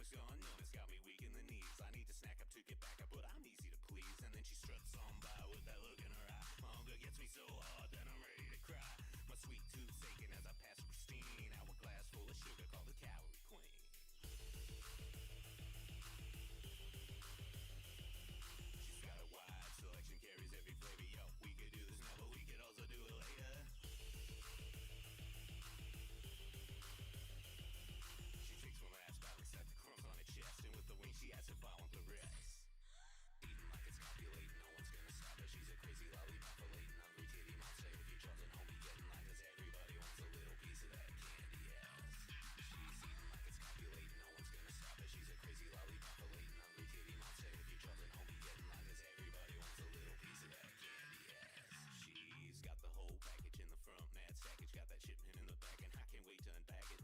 stomach's gone numb, it's got me weak in the knees. I need to snack up to get back up, but I'm easy to please. And then she struts on by with that look in her eye. My hunger gets me so hard that I'm ready to cry. My sweet tooth's aching as I pass Christine. Hourglass full of sugar called the calorie queen. She's got a wide selection, carries every flavor. Yo, we could do this now, but we could also do it later. She takes one last bite and set the crumbs on her chest. And with the wing she asks if I want the rest. Eating like it's copulating, no one's gonna stop her. She's a crazy lollipop, a latent hungry kitty monster. If you're Charles and homie, getting like cause everybody wants a little piece of that candy ass. She's eating like it's copulating, no one's gonna stop her. She's a crazy lollipop, a latent hungry kitty monster. If you're Charles and homie, getting like cause everybody wants a little piece of that candy ass. She's got the whole package in the front, mad sackage, got that shipment in the back, and I can't wait to unpack it.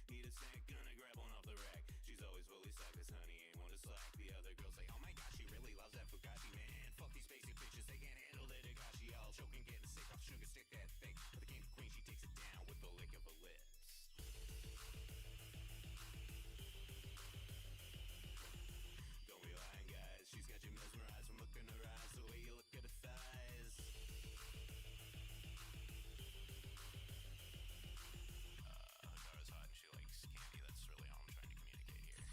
Need a snack, gonna grab one off the rack. She's always fully stocked, this honey ain't one to slack. The other girls say, oh my gosh, she really loves that Fugazi, man. Fuck these basic bitches, they can't handle their Dagashi. All choking, getting sick off sugar stick that thick. But the candy queen, she takes it down with the lick of her lips. Don't be lying, guys, she's got you mesmerized from looking in her eyes, the way you look at her thighs. Dara's hot and she likes candy, that's really all I'm trying to communicate here.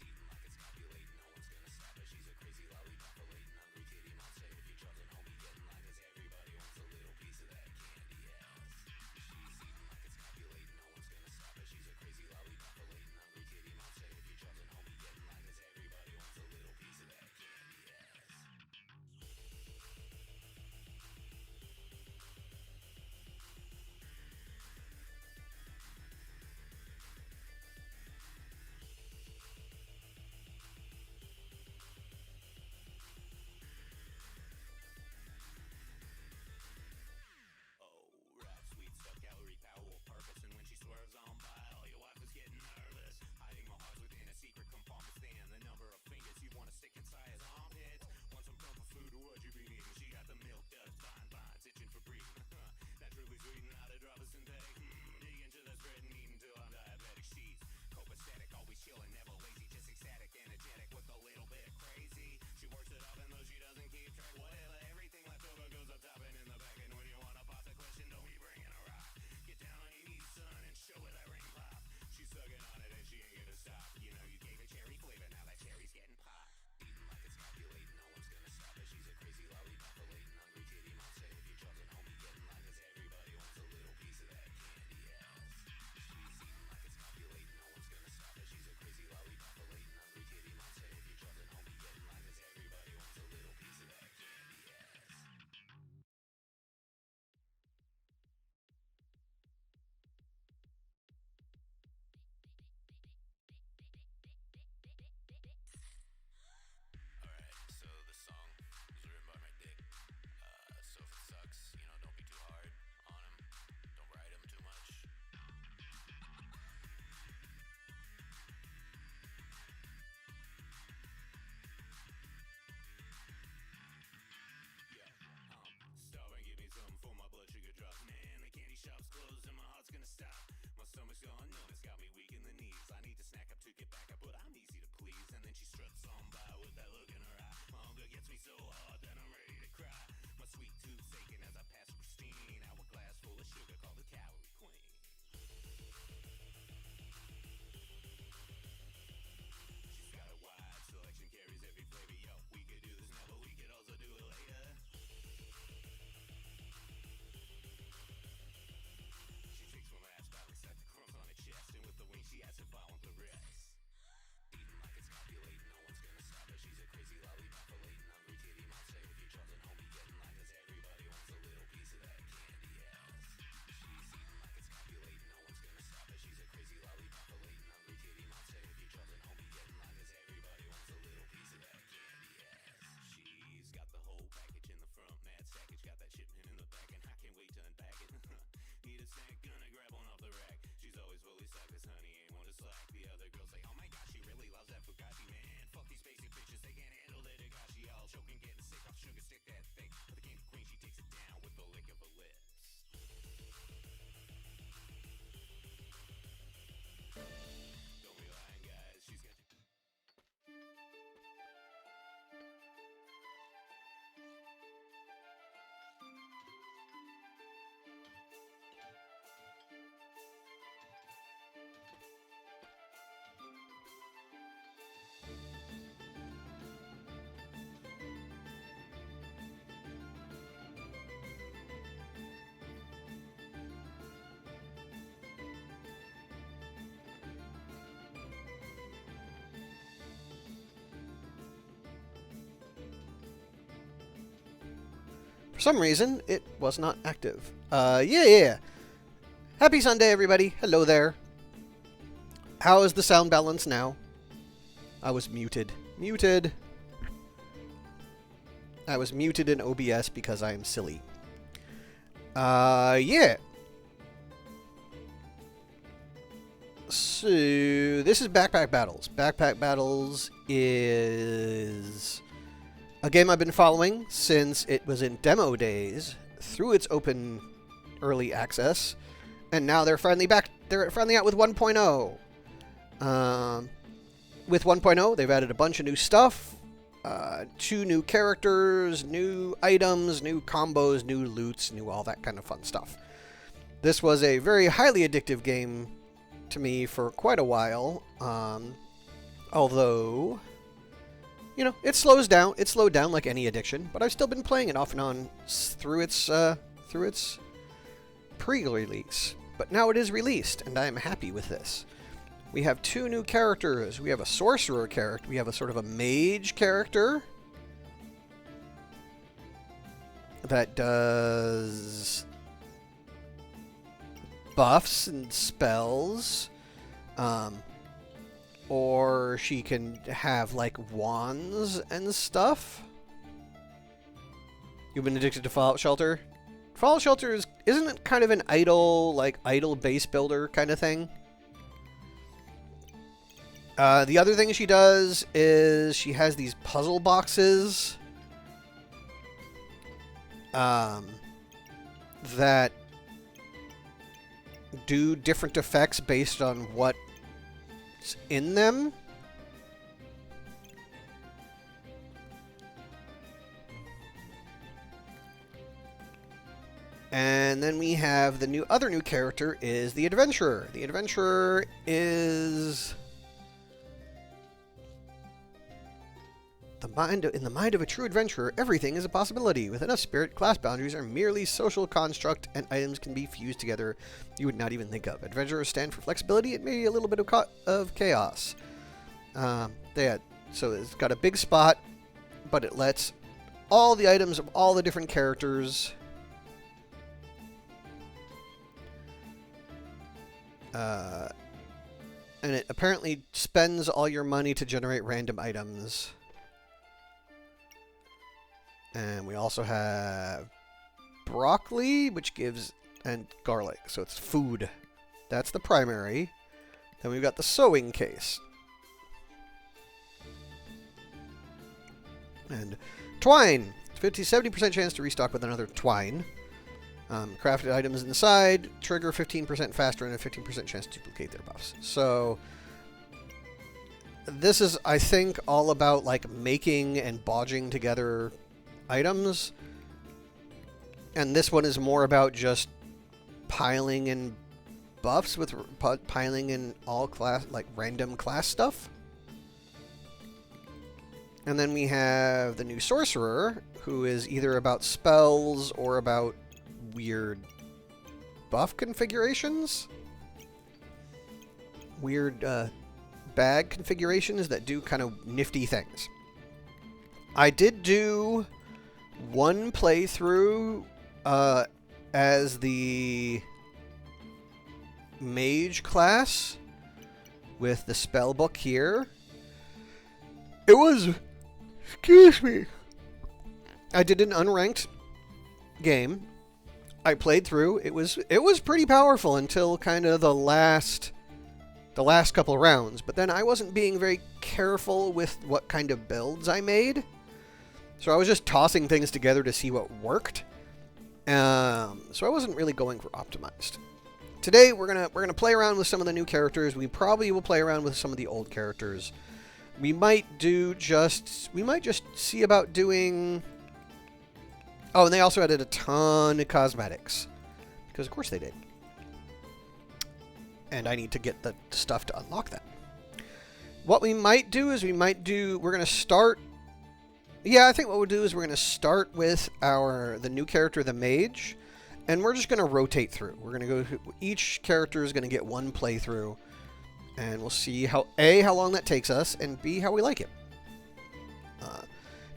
Eating like it's copulating, no one's gonna stop her. She's a crazy lollipop, a latent hungry kitty monster. If you're Charles and homie, getting like cause everybody wants a little piece of that candy ass. She's eating like it's copulating, no one's gonna stop her. She's a crazy lollipop, a latent hungry kitty monster. If you're Charles and homie, getting like cause everybody wants a little piece of that candy ass. Calorie power will purpose, and when she swerves on by, all your wife is getting nervous. Hiding my heart within a secret compartment stand. The number of fingers you want to stick inside his armpits. Want some comfort food or what you be needing? She got the milk duds, fine vines, itching for breathing. Naturally sweet, not a drop of synthetic. Dig into the spread and eat until I'm diabetic. She's copacetic, always chilling, never lazy, just ecstatic, energetic with a little bit crazy. She works it up and though she doesn't keep track, whatever, everything left over goes up top and in the back. And when you want to pop the question, don't be bringing a rock. Get down on your knees, son, and show her that ring pop. She's sucking on it and she ain't gonna stop. You know you gave her cherry flavor, now that cherry's getting popped. Eating like it's copulating, no one's gonna stop her. She's a crazy lollipop, a latent hungry kitty monster. If you're Charles and homie, getting like cause everybody wants a little piece of that candy ass. She's eating like it's copulating, no one's gonna stop her. She's a crazy lollipop, a latent hungry kitty monster. If you're Charles and homie, getting like cause everybody wants a little piece of that candy ass. So the song was written by my dick. So if it sucks, you know, don't be too hard on him. Don't ride him too much. Yeah, starving, give me something for my blood sugar drop. Man, the candy shop's closed and my heart's gonna stop. My stomach's gone numb, it's got me weak in the knees. I need to snack up to get back up, but I'm easy to please. And then she struts on by with that look in her eye. My hunger gets me so hard that I'm ready to cry. My sweet tooth's aching as I pass Christine. Hourglass full of sugar called the calorie queen. She's got a wide selection, carries every flavor. Yo, we could do this now, but we could also do it later. Takes one last bite and set the crumbs on her chest. And with the wing she asks if I want the rest. Eating like it's copulating, no one's gonna stop her. She's a crazy lollipop, a latent hungry kitty monster. If you're Charles and homie, getting like cause everybody wants a little piece of that candy ass. She's eating like it's copulating, no one's gonna stop her. She's a crazy lollipop, a latent hungry kitty monster. If you're Charles and homie, getting like cause everybody wants a little piece of that candy ass. She's got the whole package in the front, mad sackage, got that shipment in the back, and I can't wait to unpack it. Need a snack, gonna grab one off the rack. She's always fully stocked, this honey ain't one to slack. The other girls say, oh my gosh, she really loves that Fugazi, man. Fuck these basic bitches, they can't handle their Dagashi. All choking, getting sick off sugar stick that thick. But the candy queen, she takes it down with the lick of her lips. Don't be lying, guys, For some reason, it was not active. Yeah. Happy Sunday, everybody. Hello there. How is the sound balance now? I was muted. I was muted in OBS because I am silly. Yeah. So, this is Backpack Battles. Backpack Battles is a game I've been following since it was in demo days, through its open early access, and now they're finally back. They're finally out with 1.0. With 1.0, they've added a bunch of new stuff, 2 new characters, new items, new combos, new loots, new all that kind of fun stuff. This was a very highly addictive game to me for quite a while, although, you know, it slows down. It slowed down like any addiction, but I've still been playing it off and on through its pre-release. But now it is released, and I am happy with this. We have 2 new characters. We have a sorcerer character. We have a sort of a mage character that does buffs and spells. Or she can have, like, wands and stuff. You've been addicted to Fallout Shelter? Fallout Shelter isn't it kind of an idle base builder kind of thing? The other thing she does is she has these puzzle boxes that do different effects based on what's in them. And then we have the other new character is the Adventurer. The Adventurer is in the mind of a true adventurer, everything is a possibility. With enough spirit, class boundaries are merely social construct, and items can be fused together you would not even think of. Adventurers stand for flexibility and maybe a little bit of chaos. So it's got a big spot, but it lets all the items of all the different characters and it apparently spends all your money to generate random items. And we also have broccoli, which gives, and garlic. So it's food. That's the primary. Then we've got the sewing case. And twine. 70% chance to restock with another twine. Crafted items inside. Trigger 15% faster and a 15% chance to duplicate their buffs. So this is, I think, all about like making and bodging together items, and this one is more about just piling in buffs with piling in all class, like random class stuff. And then we have the new sorcerer, who is either about spells or about weird buff configurations, weird bag configurations that do kind of nifty things. I did do one playthrough as the mage class with the spell book here. It was, excuse me, I did an unranked game. I played through. It was pretty powerful until kind of the last couple of rounds, but then I wasn't being very careful with what kind of builds I made. So I was just tossing things together to see what worked. So I wasn't really going for optimized. Today we're gonna play around with some of the new characters. We probably will play around with some of the old characters. We might just see about doing. Oh, and they also added a ton of cosmetics, because of course they did. And I need to get the stuff to unlock that. What we might do is we're gonna start. Yeah, I think what we'll do is we're going to start with the new character, the mage, and we're just going to rotate through. We're going to go, each character is going to get one playthrough, and we'll see how long that takes us, and B, how we like it.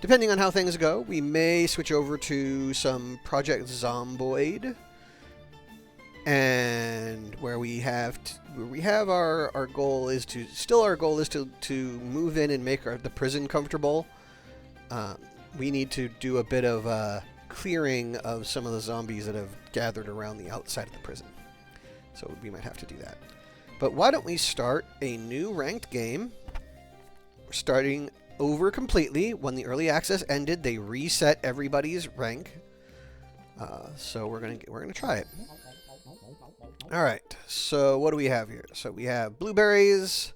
Depending on how things go, we may switch over to some Project Zomboid, and where we have our goal is to move in and make the prison comfortable. We need to do a bit of clearing of some of the zombies that have gathered around the outside of the prison. So we might have to do that. But why don't we start a new ranked game? We're starting over completely. When the early access ended, they reset everybody's rank. So we're gonna try it. All right. So what do we have here? So we have blueberries.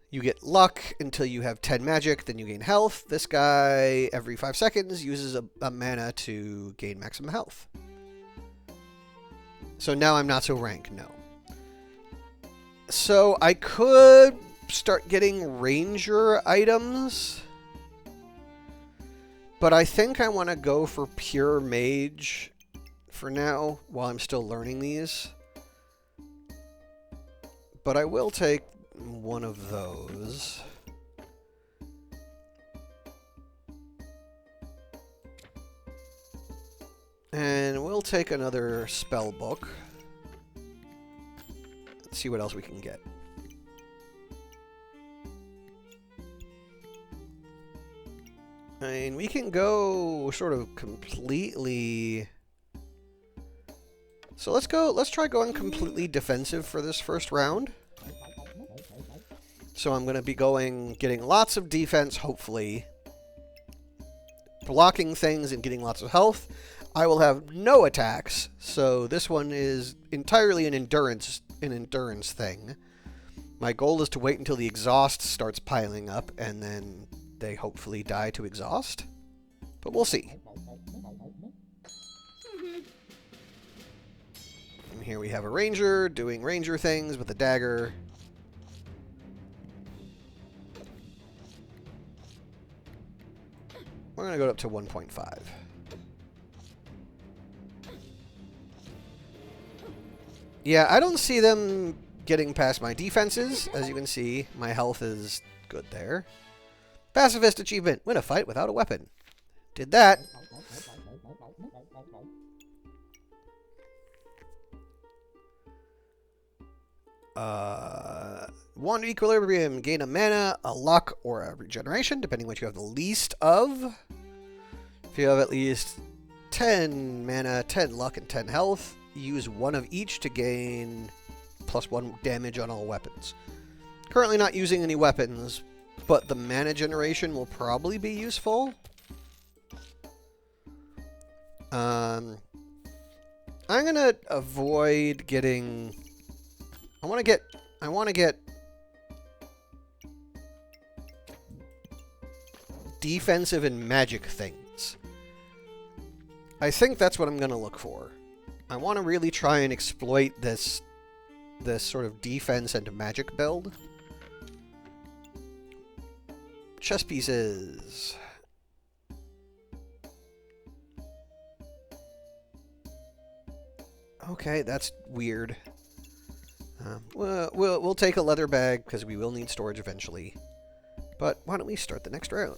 You get luck until you have 10 magic, then you gain health. This guy, every 5 seconds, uses a mana to gain maximum health. So now I'm not so rank, no. So I could start getting ranger items, but I think I want to go for pure mage for now while I'm still learning these. But I will take one of those. And we'll take another spell book. Let's see what else we can get. I mean, we can go sort of completely... So let's try going completely defensive for this first round. So I'm going to be getting lots of defense, hopefully. Blocking things and getting lots of health. I will have no attacks, so this one is entirely an endurance thing. My goal is to wait until the exhaust starts piling up, and then they hopefully die to exhaust. But we'll see. And here we have a ranger doing ranger things with a dagger. We're going to go up to 1.5. Yeah, I don't see them getting past my defenses. As you can see, my health is good there. Pacifist achievement. Win a fight without a weapon. Did that. Wand of Equilibrium. Gain a mana, a luck, or a regeneration, depending on what you have the least of. If you have at least 10 mana, 10 luck, and 10 health, use one of each to gain +1 damage on all weapons. Currently not using any weapons, but the mana generation will probably be useful. I'm gonna avoid getting... I want to get defensive and magic things. I think that's what I'm going to look for. I want to really try and exploit this sort of defense and magic build. Chess pieces. Okay, that's weird. We'll take a leather bag because we will need storage eventually. But why don't we start the next round?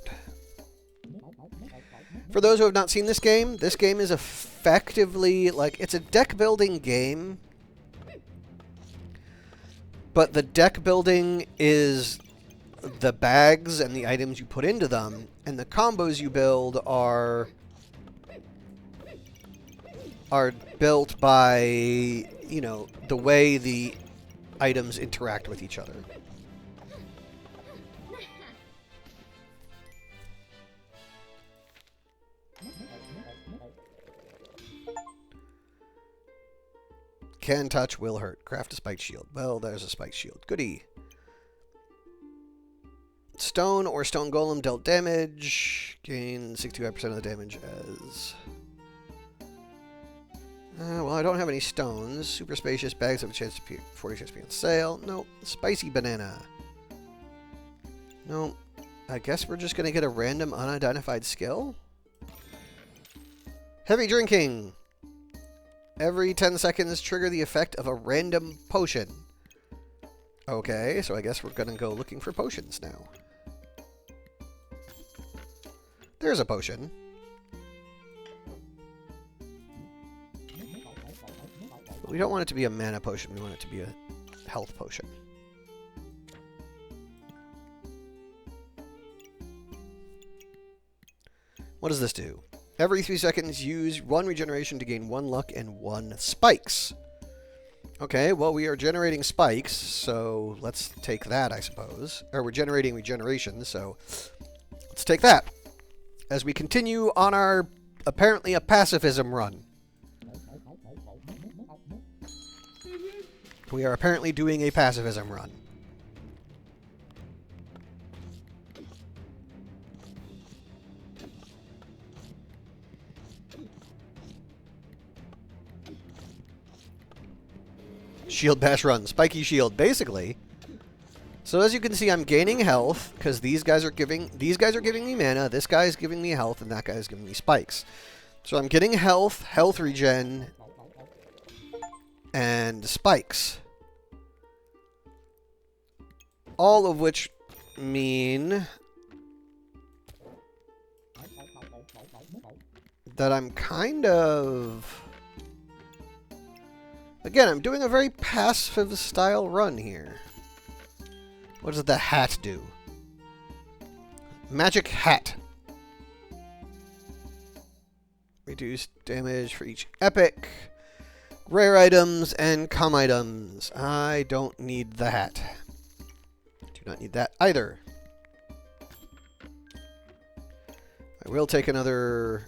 For those who have not seen this game is effectively like it's a deck building game. But the deck building is the bags and the items you put into them, and the combos you build are built by, you know, the way the items interact with each other. Can touch, will hurt. Craft a spiked shield. Well, there's a spiked shield. Goody. Stone or stone golem dealt damage. Gain 65% of the damage as... well, I don't have any stones. Super spacious bags have a chance to be 40 chance to be on sale. Nope. Spicy banana. Nope. I guess we're just going to get a random unidentified skill. Heavy drinking. Every 10 seconds, trigger the effect of a random potion. Okay, so I guess we're going to go looking for potions now. There's a potion. But we don't want it to be a mana potion. We want it to be a health potion. What does this do? Every 3 seconds, use 1 regeneration to gain 1 luck and 1 spikes. Okay, well, we are generating spikes, so let's take that, I suppose. Or we're generating regeneration, so let's take that. As we continue on our, apparently, a pacifism run. We are apparently doing a pacifism run. Shield bash run, spiky shield, basically. So as you can see, I'm gaining health because these guys are giving me mana, this guy's giving me health, and that guy's giving me spikes. So I'm getting health regen, and spikes. All of which mean that I'm kind of... Again, I'm doing a very passive style run here. What does the hat do? Magic hat. Reduce damage for each epic. Rare items and comm items. I don't need the hat. Do not need that either. I will take another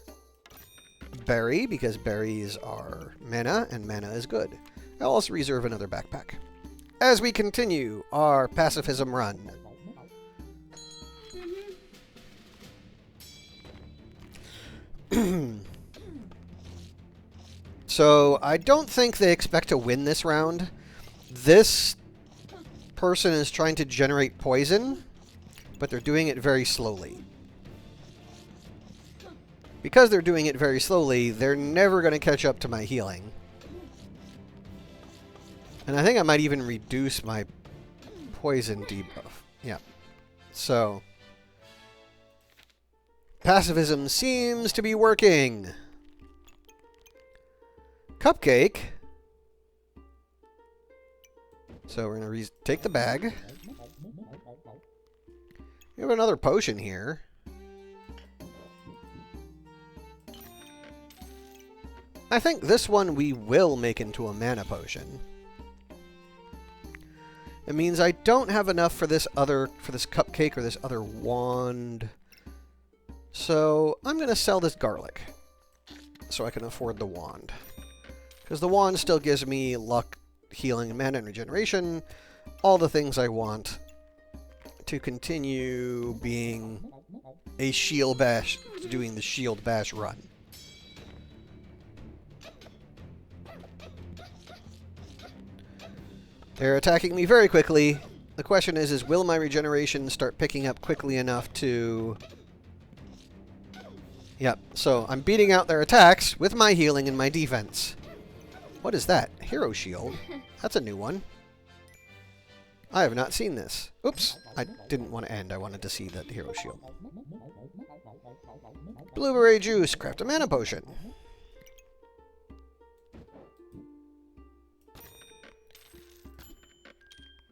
berry, because berries are mana, and mana is good. I'll also reserve another backpack. As we continue our pacifism run. So, I don't think they expect to win this round. This person is trying to generate poison, but they're doing it very slowly. Because they're doing it very slowly, they're never going to catch up to my healing. And I think I might even reduce my poison debuff. Yeah. So, pacifism seems to be working. Cupcake. So we're going to take the bag. We have another potion here. I think this one we will make into a mana potion. It means I don't have enough for this cupcake or this other wand. So I'm going to sell this garlic so I can afford the wand. Because the wand still gives me luck, healing, mana, and regeneration. All the things I want to continue being a shield bash, doing the shield bash run. They're attacking me very quickly. The question is will my regeneration start picking up quickly enough to... Yep, so I'm beating out their attacks with my healing and my defense. What is that? Hero shield? That's a new one. I have not seen this. Oops, I didn't want to end. I wanted to see that hero shield. Blueberry juice. Craft a mana potion.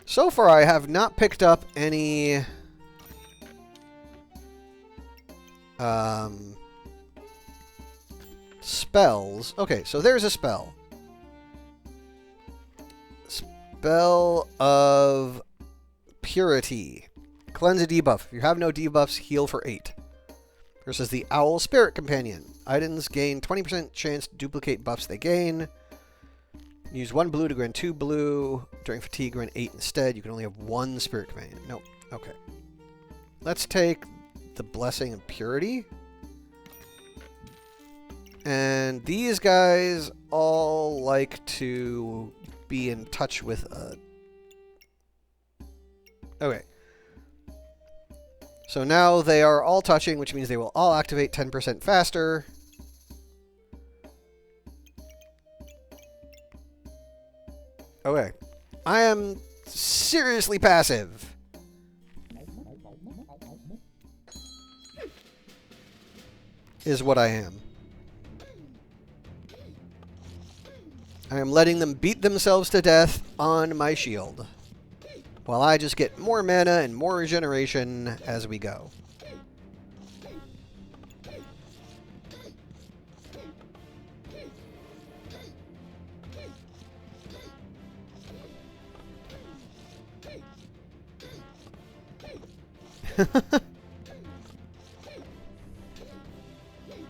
So far, I have not picked up any spells. Okay, so there's a spell. Spell of Purity. Cleanse a debuff. If you have no debuffs, heal for 8. Versus the Owl Spirit Companion. Items gain 20% chance to duplicate buffs they gain. Use 1 blue to grant 2 blue. During fatigue, grant 8 instead. You can only have 1 Spirit Companion. Nope. Okay. Let's take the Blessing of Purity. And these guys all like to be in touch with a... Okay. So now they are all touching, which means they will all activate 10% faster. Okay. I am seriously passive. is what I am. I am letting them beat themselves to death on my shield, while I just get more mana and more regeneration as we go.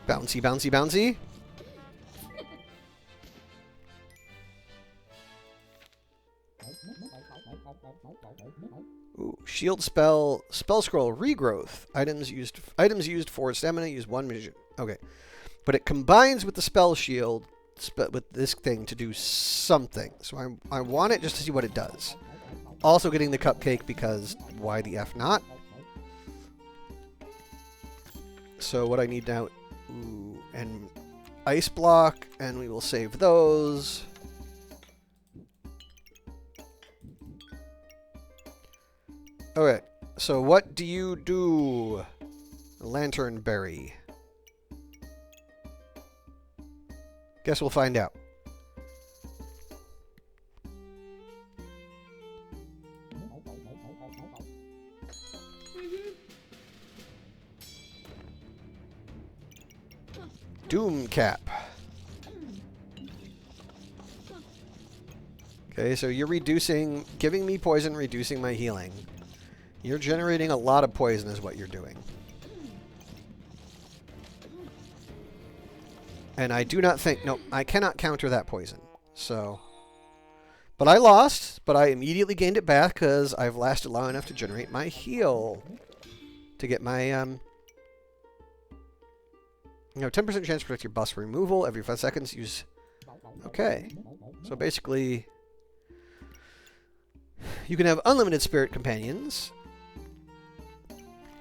Bouncy, bouncy, bouncy. Ooh, shield spell, spell scroll, regrowth. Items used for stamina use 1 vision. Okay, but it combines with the spell shield with this thing to do something. So I want it just to see what it does. Also getting the cupcake because why the F not? So what I need now, ooh, and ice block, and we will save those. Okay, so what do you do? Lantern berry. Guess we'll find out. Doom cap. Okay, so you're giving me poison, reducing my healing. You're generating a lot of poison is what you're doing. And I do not think... No, I cannot counter that poison. So... But I lost, but I immediately gained it back because I've lasted long enough to generate my heal. To get my... You know, 10% chance to protect your boss removal. Every 5 seconds, use... Okay. So basically... You can have unlimited spirit companions.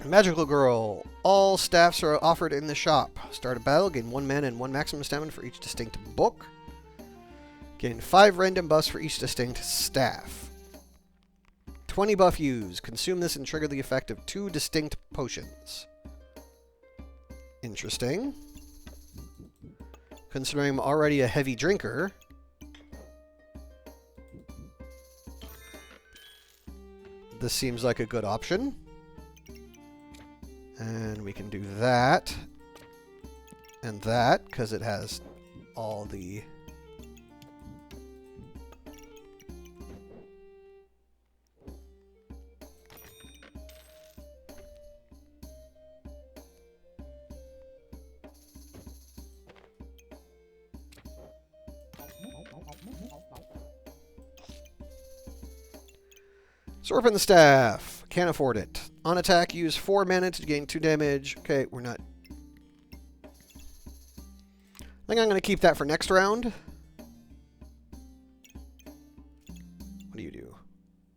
Magical Girl. All staffs are offered in the shop. Start a battle, gain 1 mana and 1 maximum stamina for each distinct book. Gain 5 random buffs for each distinct staff. 20 buff used. Consume this and trigger the effect of 2 distinct potions. Interesting. Considering I'm already a heavy drinker. This seems like a good option. And we can do that. And that, because it has all the... Serpent Staff. Can't afford it. On attack, use 4 mana to gain 2 damage. Okay, we're not... I think I'm going to keep that for next round. What do you do?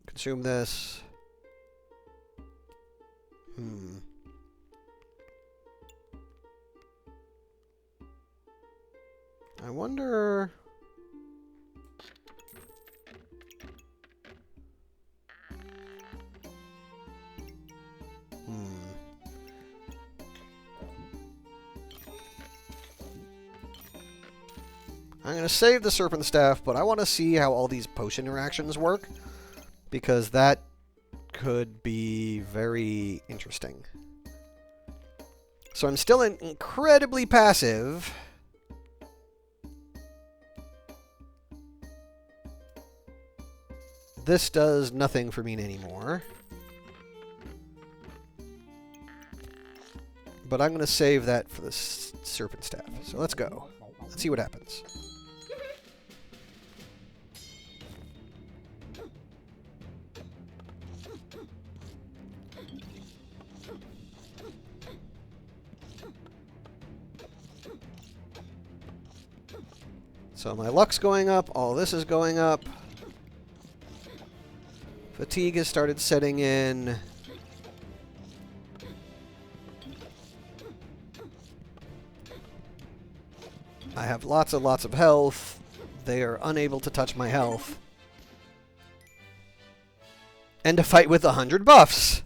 Consume this. I wonder... I'm going to save the Serpent Staff, but I want to see how all these potion interactions work, because that could be very interesting. So I'm still incredibly passive. This does nothing for me anymore. But I'm going to save that for the Serpent Staff. So let's go. Let's see what happens. So my luck's going up, all this is going up. Fatigue has started setting in. I have lots of health. They are unable to touch my health. And to fight with 100 buffs.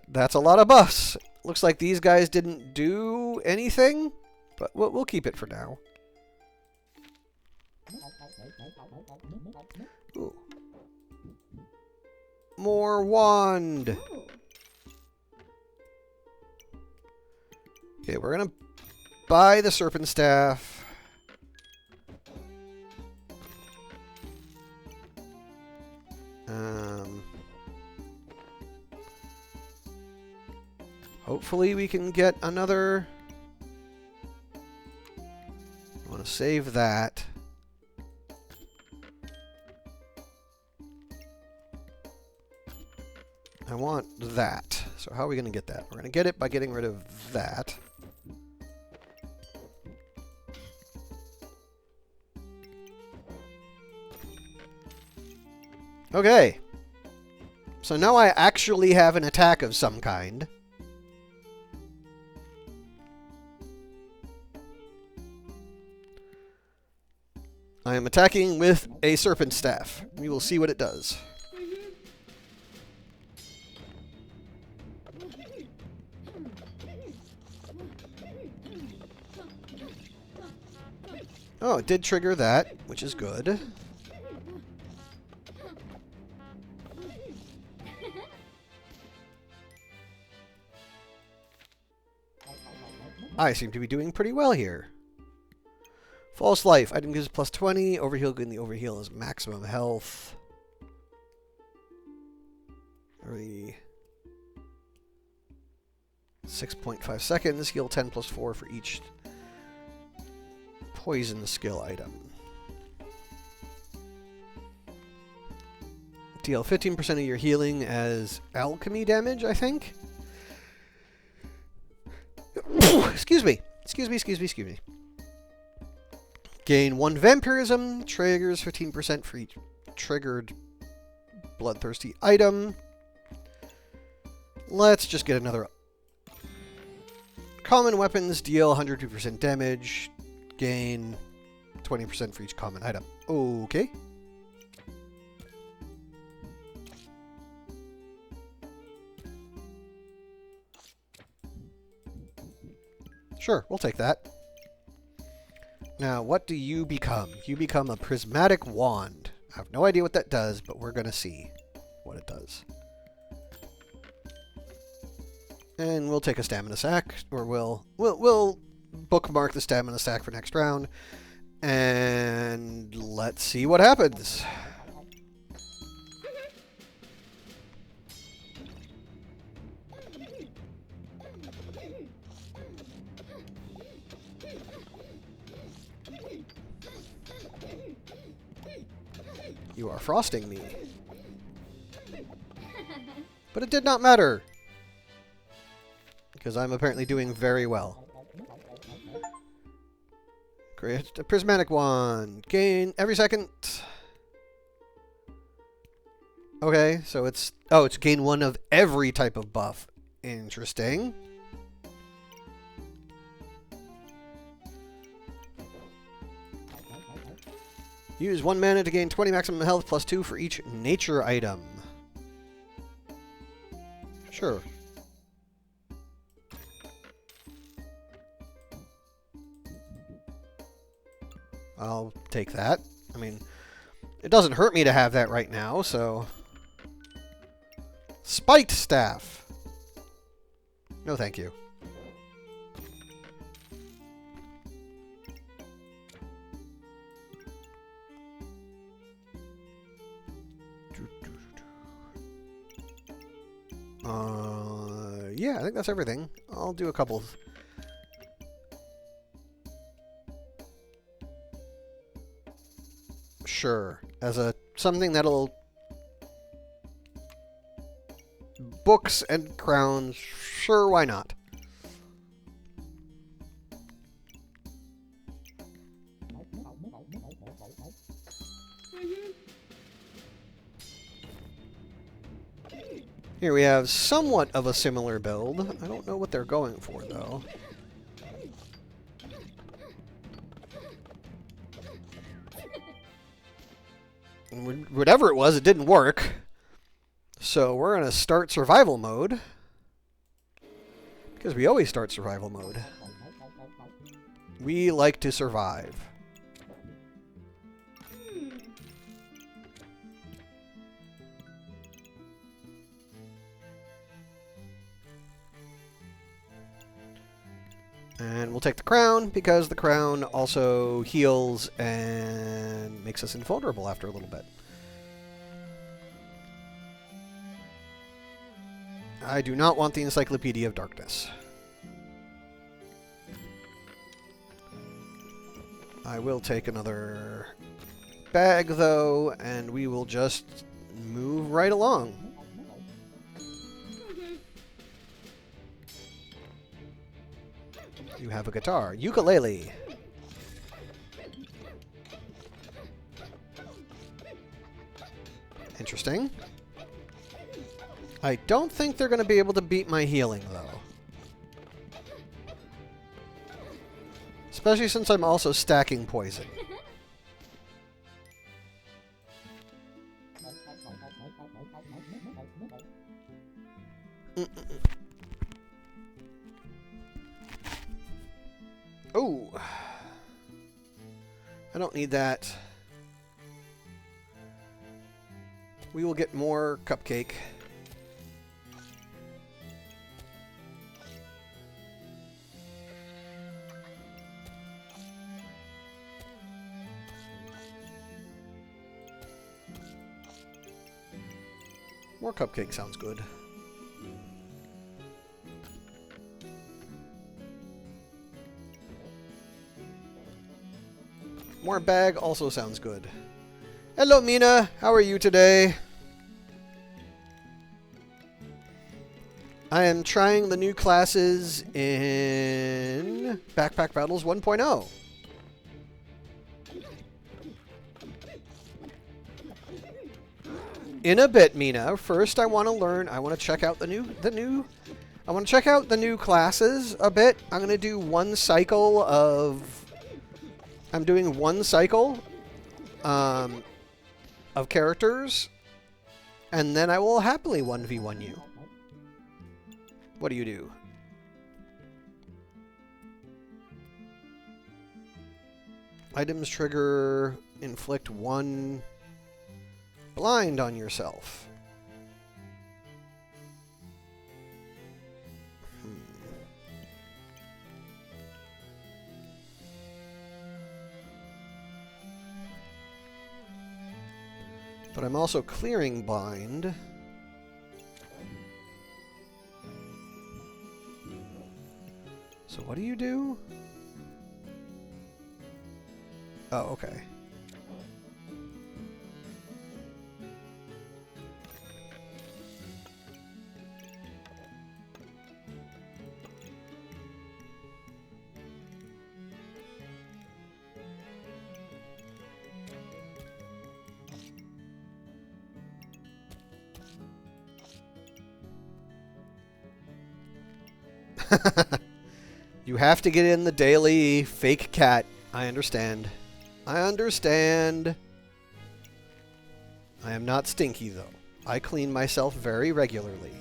That's a lot of buffs. Looks like these guys didn't do anything, but we'll keep it for now. Ooh. More wand. Okay, we're gonna buy the serpent staff. Hopefully we can get another. I want to save that. I want that. So how are we going to get that? We're going to get it by getting rid of that. Okay. So now I actually have an attack of some kind. I am attacking with a serpent staff. We will see what it does. Oh, it did trigger that, which is good. I seem to be doing pretty well here. False life. Item gives plus 20. Overheal. Getting the overheal is maximum health. 6.5 seconds. Heal 10 plus 4 for each poison skill item. Deal 15% of your healing as alchemy damage, I think. Excuse me. Excuse me. Gain 1 vampirism. Triggers 15% for each triggered bloodthirsty item. Let's just get another. Common weapons deal 102% damage. Gain 20% for each common item. Okay. Sure, we'll take that. Now, what do you become? You become a prismatic wand. I have no idea what that does, but we're going to see what it does. And we'll take a stamina sack, or we'll bookmark the stamina sack for next round. And let's see what happens. You are frosting me. But it did not matter. Because I'm apparently doing very well. Create a prismatic wand. Gain every second. Okay, so it's... Oh, it's gain 1 of every type of buff. Interesting. Use 1 mana to gain 20 maximum health plus 2 for each nature item. Sure. I'll take that. I mean, it doesn't hurt me to have that right now, so... Spite Staff! No, thank you. Yeah, I think that's everything. I'll do a couple. Sure. As a something that'll... Books and crowns. Sure, why not? Here we have somewhat of a similar build. I don't know what they're going for, though. Whatever it was, it didn't work. So we're going to start survival mode. Because we always start survival mode. We like to survive. And we'll take the crown, because the crown also heals and makes us invulnerable after a little bit. I do not want the Encyclopedia of Darkness. I will take another bag, though, and we will just move right along. You have a guitar. Ukulele. Interesting. I don't think they're going to be able to beat my healing, though. Especially since I'm also stacking poison. Oh. I don't need that. We will get more cupcake. More cupcake sounds good. More bag also sounds good. Hello, Mina. How are you today? I am trying the new classes in Backpack Battles 1.0. In a bit, Mina. First, I want to learn. I want to check out I want to check out the new classes a bit. I'm going to do one cycle of. I'm doing one cycle of characters, and then I will happily 1v1 you. What do you do? Items trigger inflict 1 blind on yourself. But I'm also clearing blind. So what do you do? Oh, okay. You have to get in the daily fake cat. I understand. I understand. I am not stinky, though. I clean myself very regularly.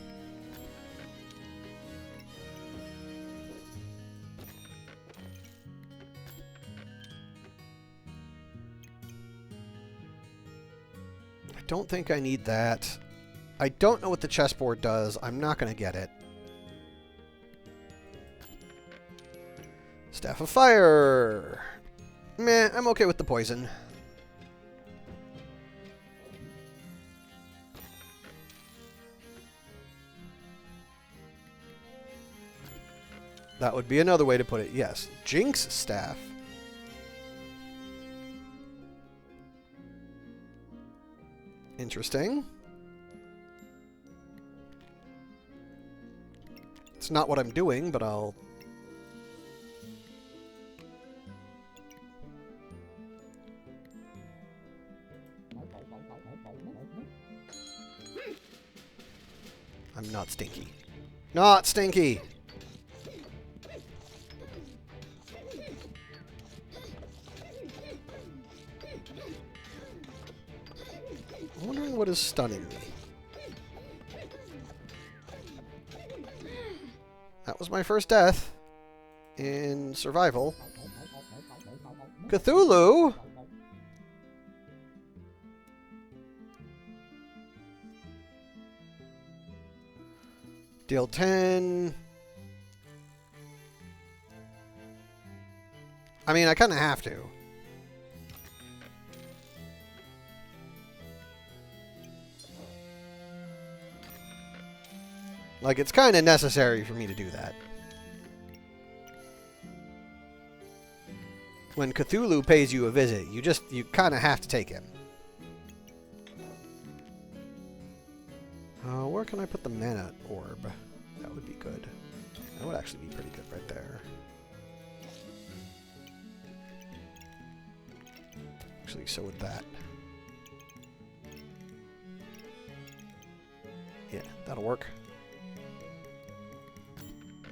I don't think I need that. I don't know what the chessboard does. I'm not going to get it. Staff of Fire. Meh, I'm okay with the poison. That would be another way to put it, yes. Jinx Staff. Interesting. It's not what I'm doing, but I'll... I'm not stinky. Not stinky! I'm wondering what is stunning me. That was my first death in survival. Cthulhu? Deal 10. I mean, I kind of have to. Like, it's kind of necessary for me to do that. When Cthulhu pays you a visit, you kind of have to take him. Where can I put the mana orb? That would be good. That would actually be pretty good right there. Actually, so would that. Yeah, that'll work.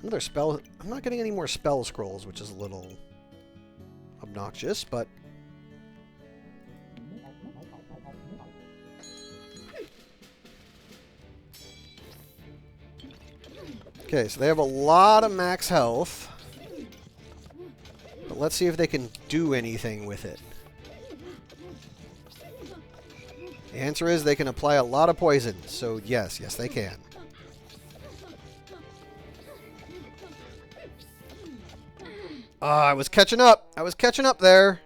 Another spell. I'm not getting any more spell scrolls, which is a little obnoxious, but... Okay, so they have a lot of max health. But let's see if they can do anything with it. The answer is they can apply a lot of poison, so yes, they can. I was catching up. I was catching up there.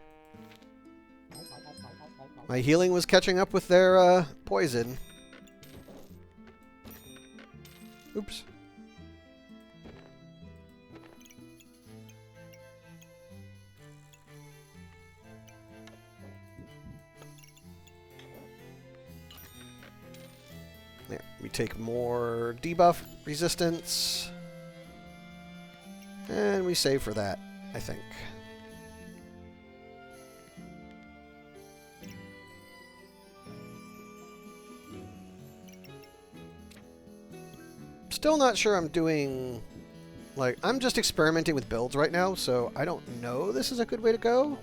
My healing was catching up with their poison. Oops. There, we take more debuff resistance. And we save for that, I think. Still not sure I'm doing... Like, I'm just experimenting with builds right now, so I don't know this is a good way to go.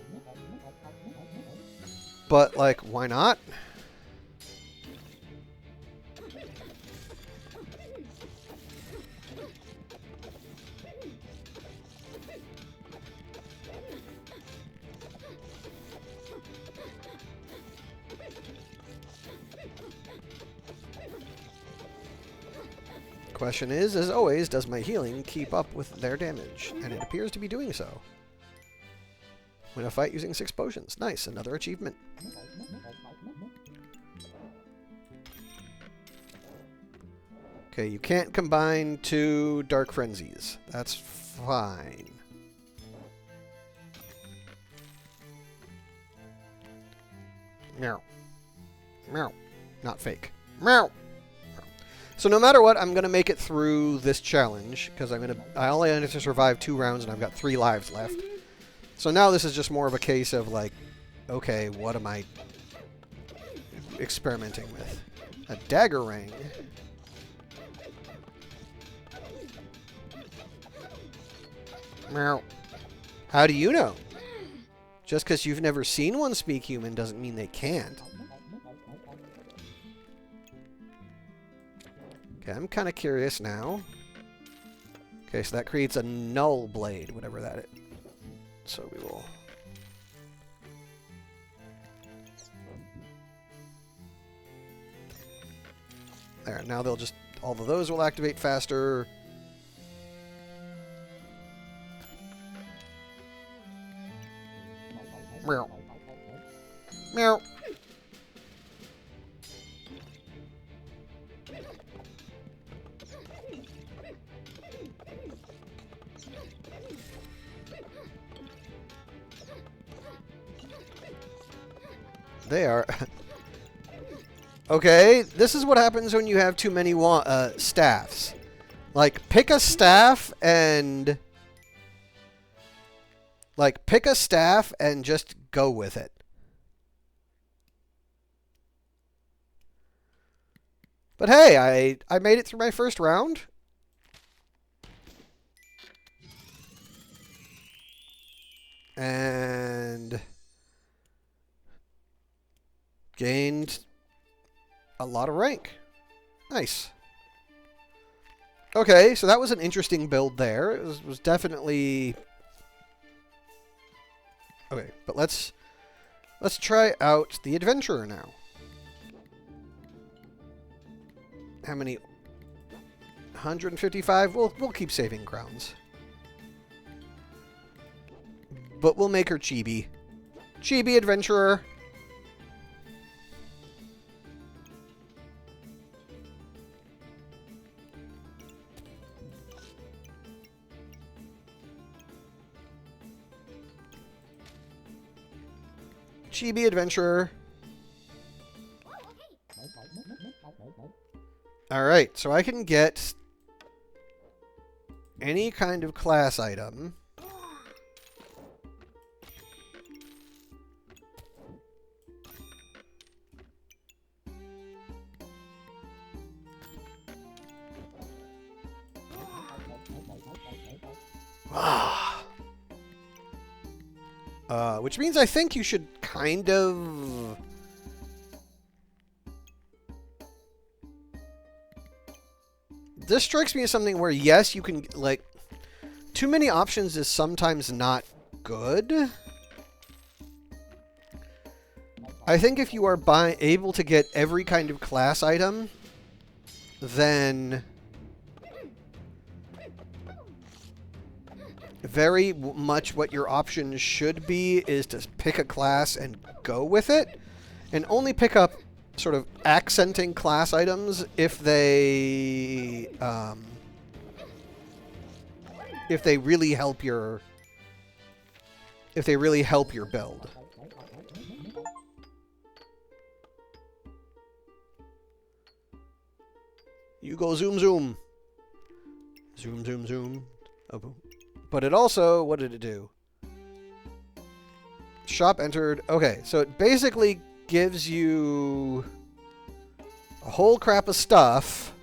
But, like, why not? Question is, as always, does my healing keep up with their damage? And it appears to be doing so. Win a fight using 6 potions. Nice, another achievement. Okay, you can't combine 2 Dark Frenzies. That's fine. Meow. Meow. Not fake. Meow. So no matter what, I'm going to make it through this challenge, because I only need to survive 2 rounds, and I've got 3 lives left. So now this is just more of a case of, like, okay, what am I experimenting with? A dagger ring. Meow. How do you know? Just because you've never seen one speak human doesn't mean they can't. Okay, I'm kind of curious now. Okay, so that creates a null blade, whatever that is. So we will... There, now they'll just... All of those will activate faster. Meow. Meow. They are... Okay, this is what happens when you have too many staffs. Like, pick a staff and... Like, pick a staff and just go with it. But hey, I made it through my first round. And... gained a lot of rank. Nice. Okay, so that was an interesting build there. It was definitely... Okay, but let's try out the Adventurer now. How many? 155? We'll keep saving crowns. But we'll make her Chibi. Chibi Adventurer. Chibi Adventurer. Alright, so I can get any kind of class item. Which means I think you should kind of... This strikes me as something where, yes, you can, like... Too many options is sometimes not good. I think if you are able to get every kind of class item, then... Very much what your options should be is to pick a class and go with it, and only pick up sort of accenting class items if they really help your build. You go zoom zoom. Zoom zoom zoom. Oh, boom. But it also, what did it do? Shop entered. Okay, so it basically gives you a whole crap of stuff.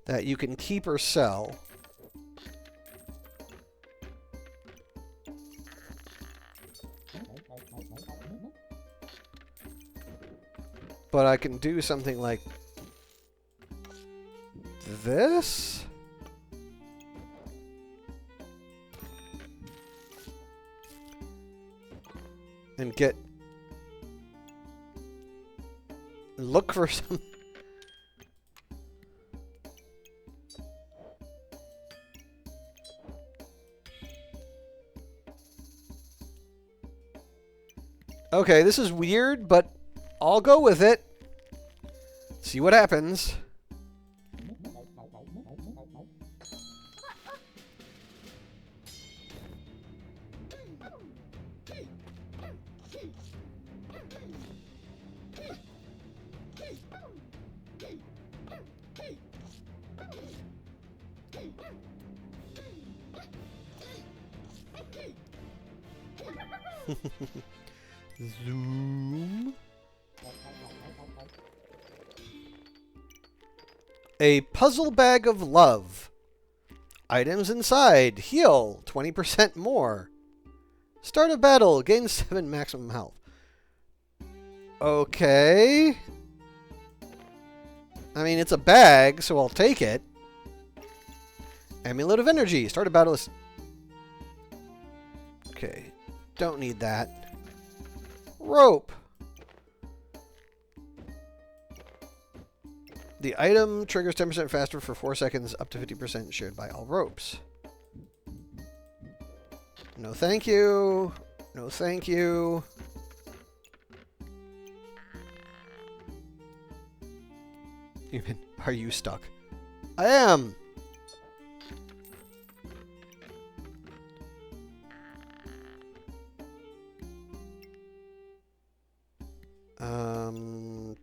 That you can keep or sell. But I can do something like this. And look for some... Okay, this is weird, but I'll go with it. See what happens. Zoom. A puzzle bag of love. Items inside. Heal 20% more. Start a battle. Gain 7 maximum health. Okay. I mean, it's a bag, so I'll take it. Amulet of energy. Start a battle. Okay. Don't need that. Rope. The item triggers 10% faster for 4 seconds, up to 50% shared by all ropes. No thank you. No thank you. Even, are you stuck? I am.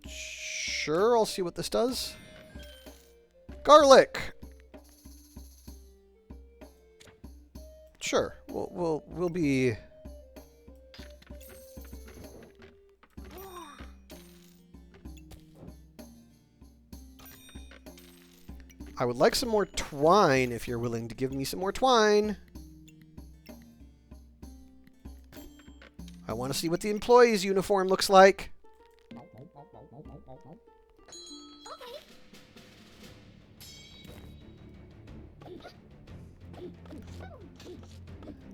Sure, I'll see what this does. Garlic. Sure, we'll be. I would like some more twine if you're willing to give me some more twine. I want want to see what the employee's uniform looks like.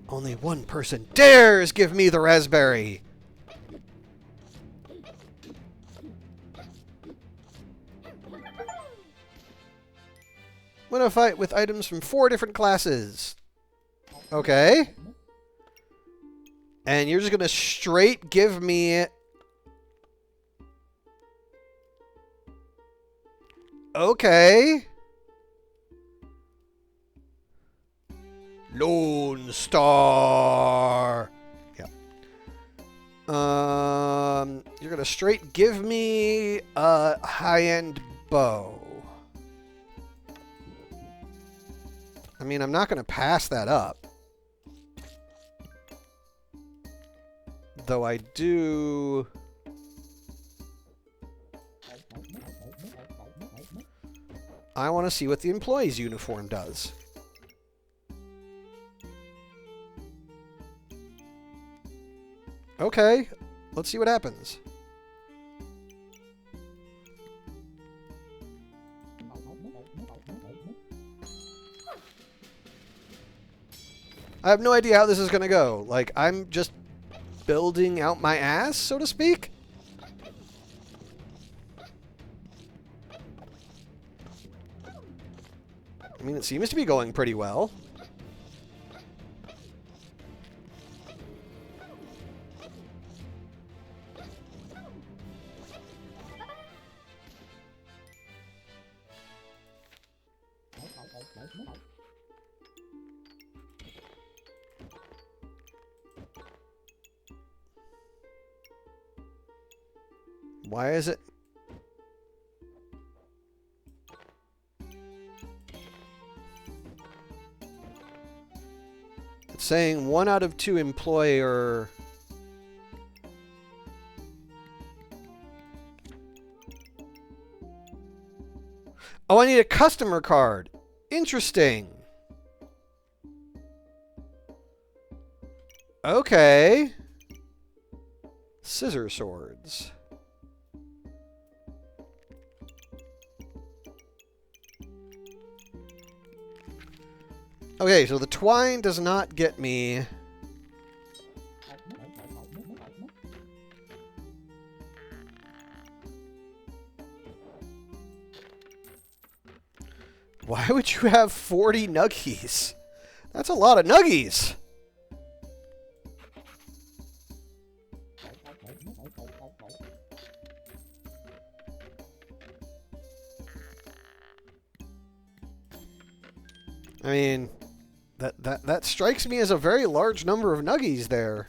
Only one person dares give me the raspberry. Win a fight with items from 4 different classes. Okay. And you're just going to straight give me... Okay. Lone Star. Yeah. You're going to straight give me a high-end bow. I mean, I'm not going to pass that up. Though I do... I want to see what the employee's uniform does. Okay, let's see what happens. I have no idea how this is going to go. Like, I'm just building out my ass, so to speak. I mean, it seems to be going pretty well. Why is it? It's saying 1 out of 2 employer. Oh, I need a customer card. Interesting. Okay. Scissor swords. Okay, so the twine does not get me... Why would you have 40 nuggies? That's a lot of nuggies. I mean, that strikes me as a very large number of nuggies there.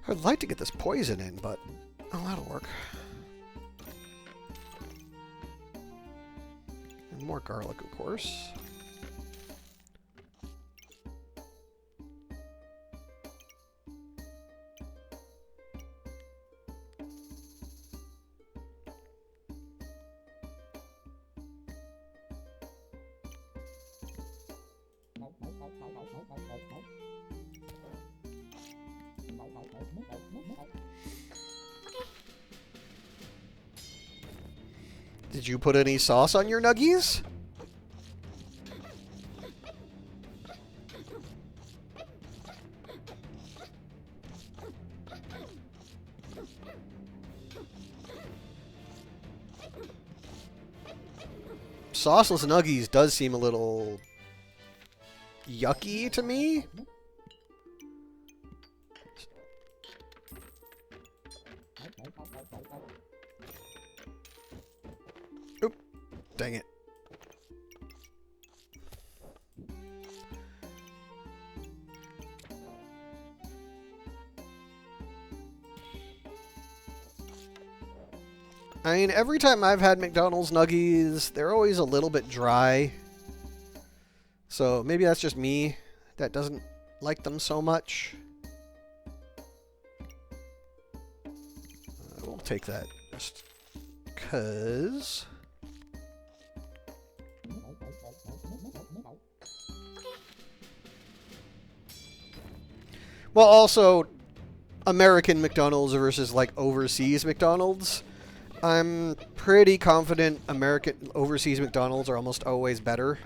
I'd like to get this poison in, but... Oh, that'll work. And more garlic, of course. Did you put any sauce on your nuggies? Sauceless nuggies does seem a little yucky to me. Oop. Dang it. I mean, every time I've had McDonald's nuggies, they're always a little bit dry. So maybe that's just me that doesn't like them so much. We'll take that just because. Well, also, American McDonald's versus, like, overseas McDonald's. I'm pretty confident overseas McDonald's are almost always better.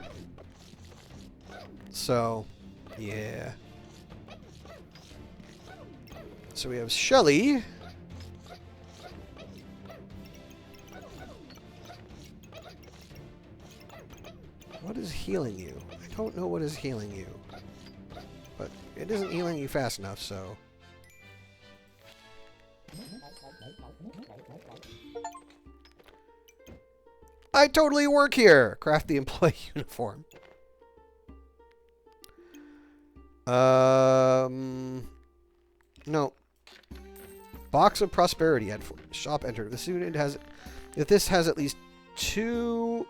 So, yeah. So we have Shelly. What is healing you? I don't know what is healing you. But it isn't healing you fast enough, so... I totally work here! Craft the employee uniform. No. Box of Prosperity. Shop entered. If this has at least 2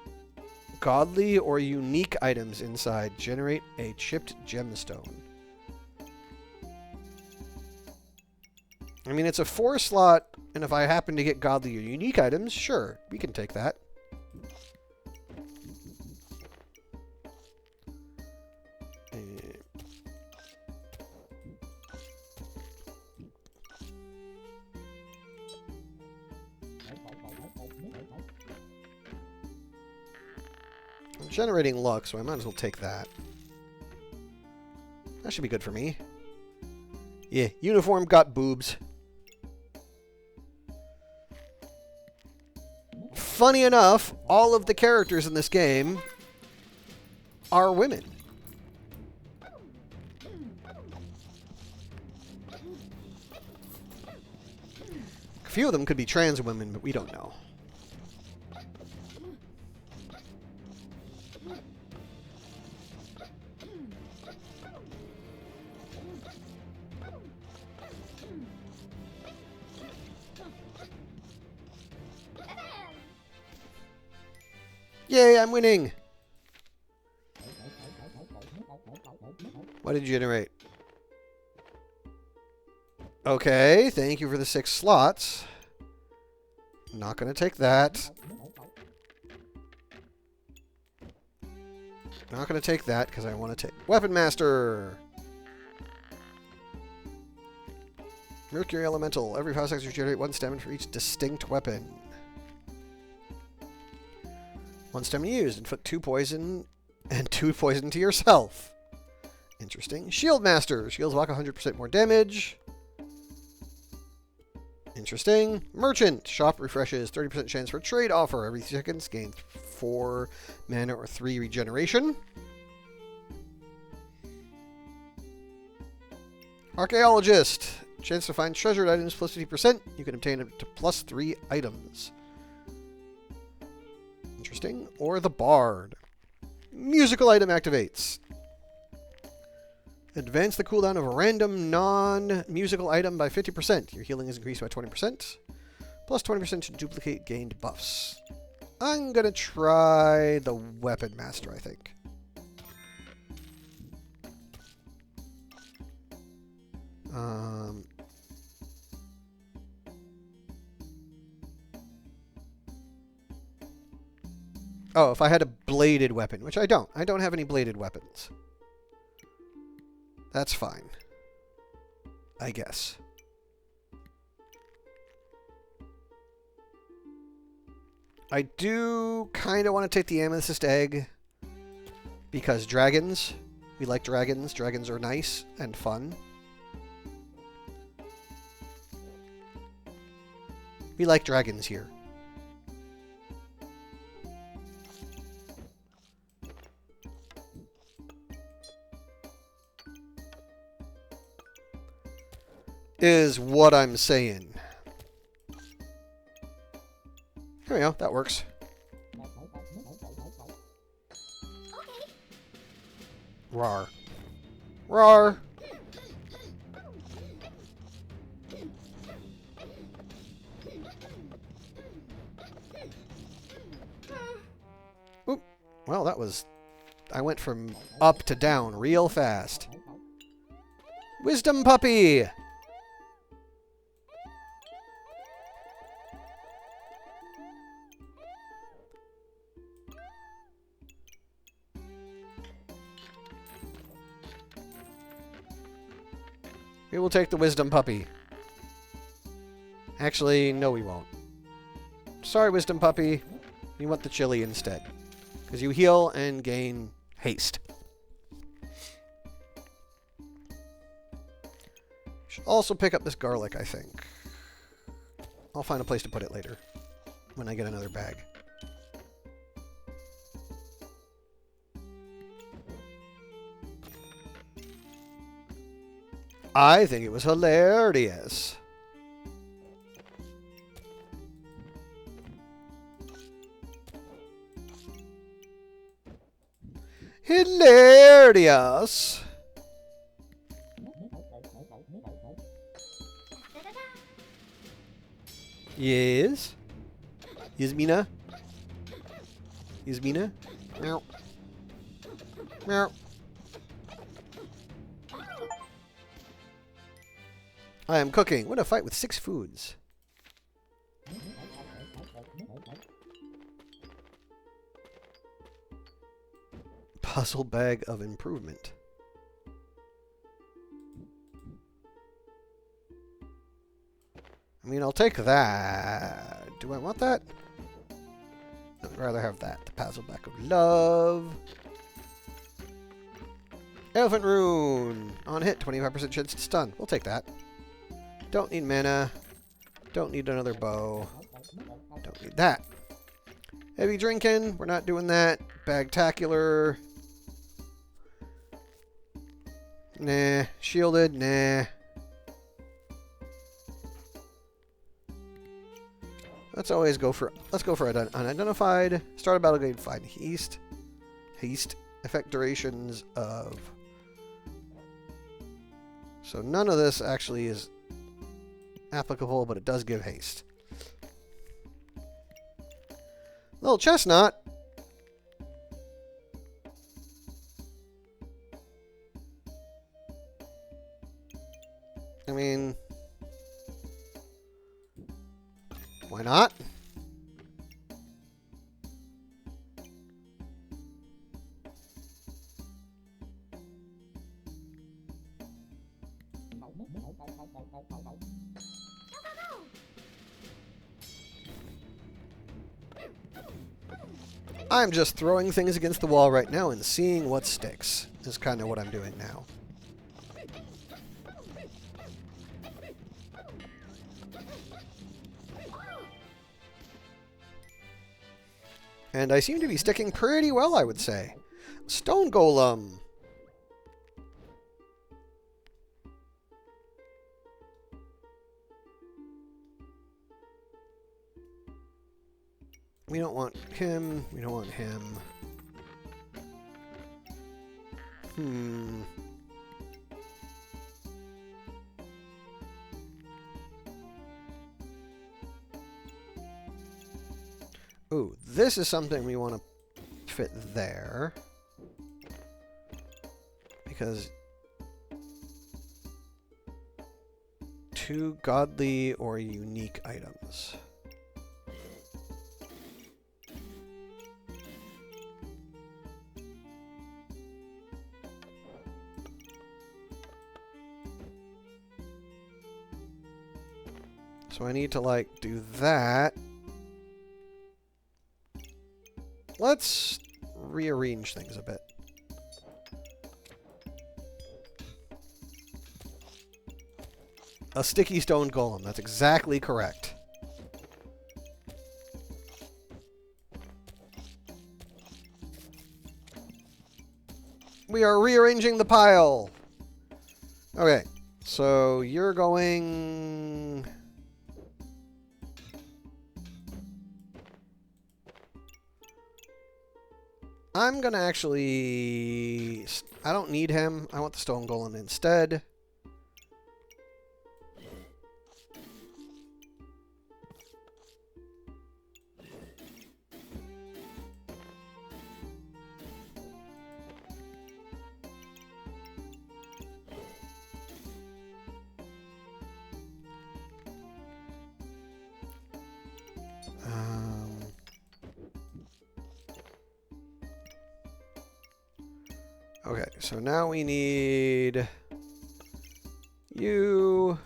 godly or unique items inside, generate a chipped gemstone. I mean, it's a 4 slot, and if I happen to get godly or unique items, sure, we can take that. I'm generating luck, so I might as well take that. That should be good for me. Yeah, uniform got boobs. Funny enough, all of the characters in this game are women. A few of them could be trans women, but we don't know. Yay, I'm winning! What did you generate? Okay, thank you for the 6 slots. Not gonna take that. Not gonna take that because I want to take Weapon Master. Mercury Elemental. Every 5 seconds you generate 1 stamina for each distinct weapon. 1 stamina used. Inflict 2 poison and 2 poison to yourself. Interesting. Shield Master. Shields block 100% more damage. Interesting. Merchant. Shop refreshes. 30% chance for trade offer. Every 3 seconds. Gain 4 mana or 3 regeneration. Archaeologist. Chance to find treasured items plus 50%. You can obtain up to plus 3 items. Interesting. Or the Bard. Musical item activates. Advance the cooldown of a random non-musical item by 50%. Your healing is increased by 20%. Plus 20% to duplicate gained buffs. I'm going to try the Weapon Master, I think. Oh, if I had a bladed weapon, which I don't. I don't have any bladed weapons. That's fine. I guess. I do kind of want to take the Amethyst Egg. Because dragons. We like dragons. Dragons are nice and fun. We like dragons here. Is what I'm saying. Here we go. That works. Rawr. Rawr. Well, that was... I went from up to down real fast. Wisdom puppy! We will take the wisdom puppy. Actually, no we won't. Sorry, wisdom puppy. You want the chili instead. Because you heal and gain haste. Should also pick up this garlic, I think. I'll find a place to put it later. When I get another bag. I think it was hilarious. Hilarious. Yes. Yasmina? Yasmina? Meow. Meow. I am cooking. Win a fight with 6 foods. Puzzle bag of improvement. I mean, I'll take that. Do I want that? I'd rather have that. The puzzle bag of love. Elephant rune. On hit, 25% chance to stun. We'll take that. Don't need mana. Don't need another bow. Don't need that. Heavy drinking. We're not doing that. Bagtacular. Nah. Shielded. Nah. Let's go for unidentified. Start a battle grade. Find haste. Haste. Effect durations of. So none of this actually is applicable, but it does give haste. Little chestnut. I mean, why not? I'm just throwing things against the wall right now and seeing what sticks, is kind of what I'm doing now. And I seem to be sticking pretty well, I would say. Stone Golem. We don't want him. We don't want him. Ooh, this is something we want to fit there. Because 2 godly or unique items. So I need to, like, do that. Let's rearrange things a bit. A sticky stone golem. That's exactly correct. We are rearranging the pile. Okay. So you're going... I'm going to actually... I don't need him. I want the stone golem instead. Okay, so now we need... You...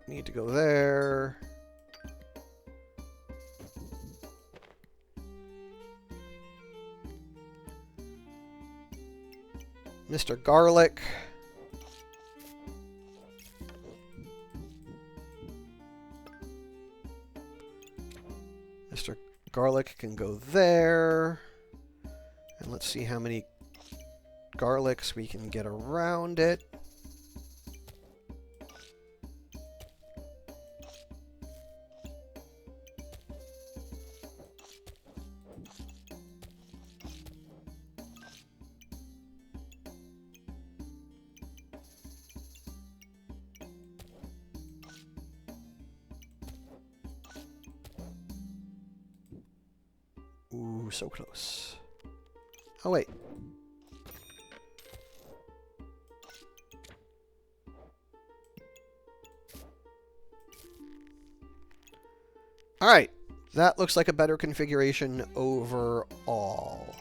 Need to go there. Mr. Garlic. Mr. Garlic can go there. And let's see how many garlics we can get around it. Ooh, so close. Oh, wait. Alright. That looks like a better configuration overall.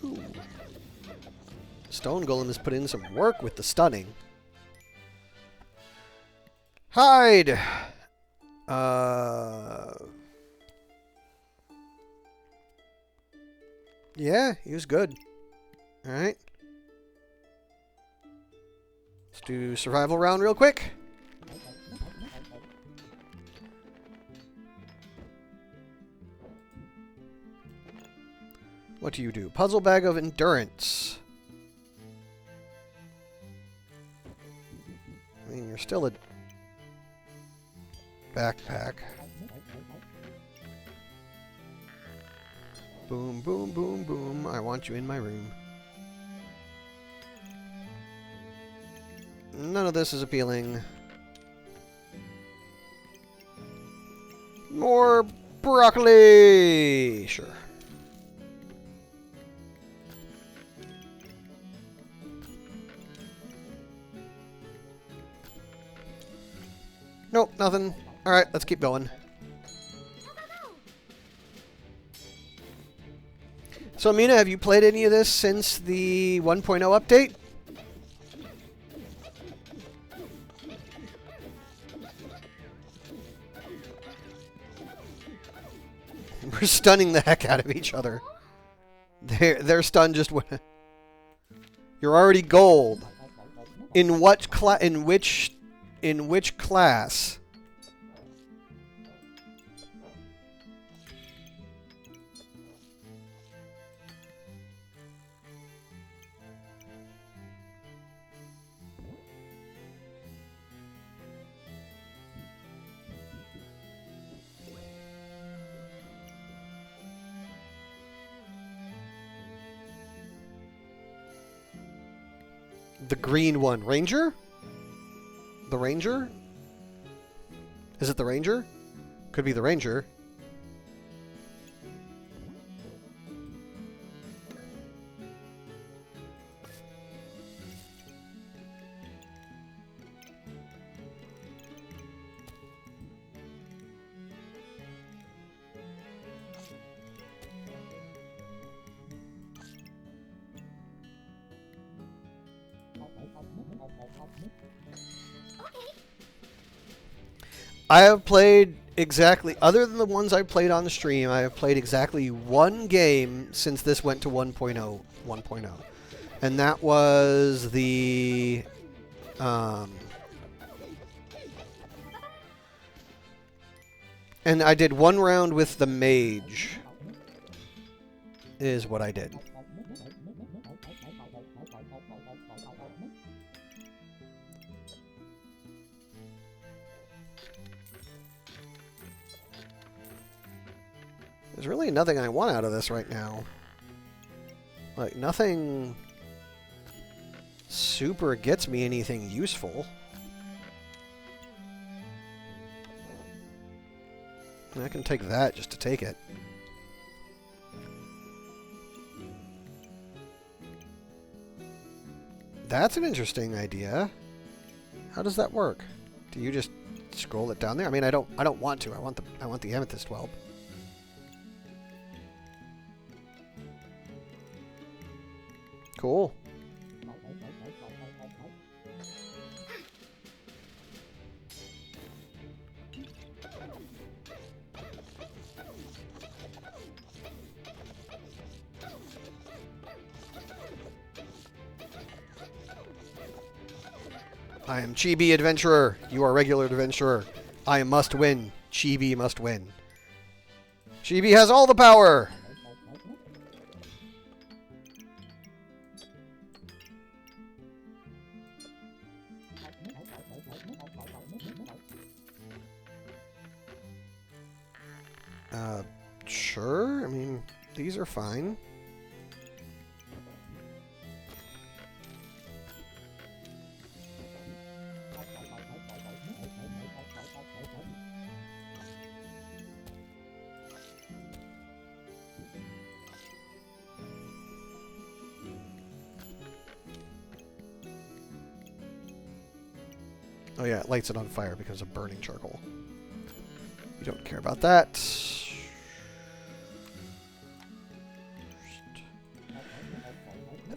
Ooh. Stone Golem has put in some work with the stunning. Hide! Yeah, he was good. Alright. Let's do survival round real quick. What do you do? Puzzle bag of endurance. I mean, you're still a backpack. Boom, boom, boom, boom. I want you in my room. None of this is appealing. More broccoli! Sure. Nope, nothing. Alright, let's keep going. So, Mina, have you played any of this since the 1.0 update? We're stunning the heck out of each other. Their stun just went. You're already gold. In what in which class? The green one. Ranger? The Ranger? Is it the Ranger? Could be the Ranger. I have played exactly, other than the ones I played on the stream, I have played exactly one game since this went to 1.0. And that was the... and I did one round with the mage, is what I did. There's really nothing I want out of this right now. Like, nothing super gets me anything useful. I can take that just to take it. That's an interesting idea. How does that work? Do you just scroll it down there? I mean, I don't want to. I want the amethyst whelp. Cool. I am Chibi Adventurer. You are regular adventurer. I must win. Chibi must win. Chibi has all the power. Sure. I mean, these are fine. Oh yeah, it lights it on fire because of burning charcoal. You don't care about that.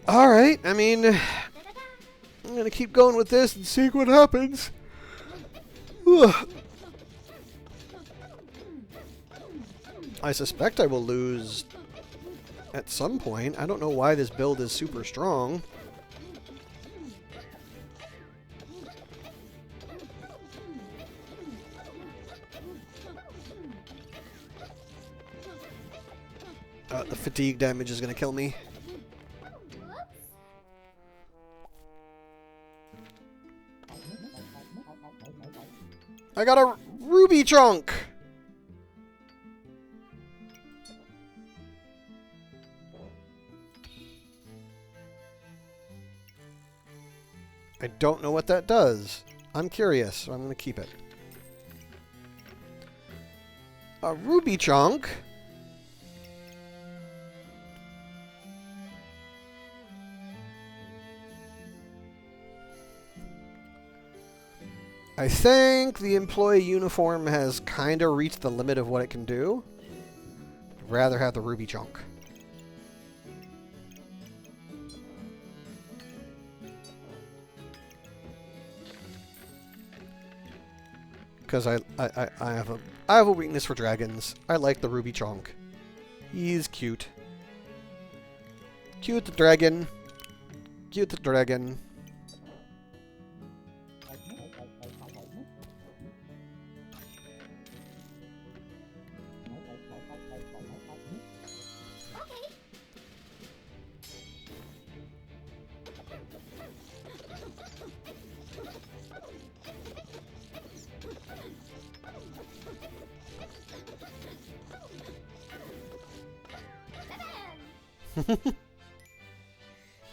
Alright, I mean, I'm gonna keep going with this and see what happens. Ugh. I suspect I will lose at some point. I don't know why this build is super strong. The fatigue damage is going to kill me. I got a ruby chunk! I don't know what that does. I'm curious, so I'm going to keep it. A ruby chunk? I think the employee uniform has kind of reached the limit of what it can do. I'd rather have the ruby chunk. Because I have a weakness for dragons. I like the ruby chunk. He's cute. Cute the dragon. Cute the dragon.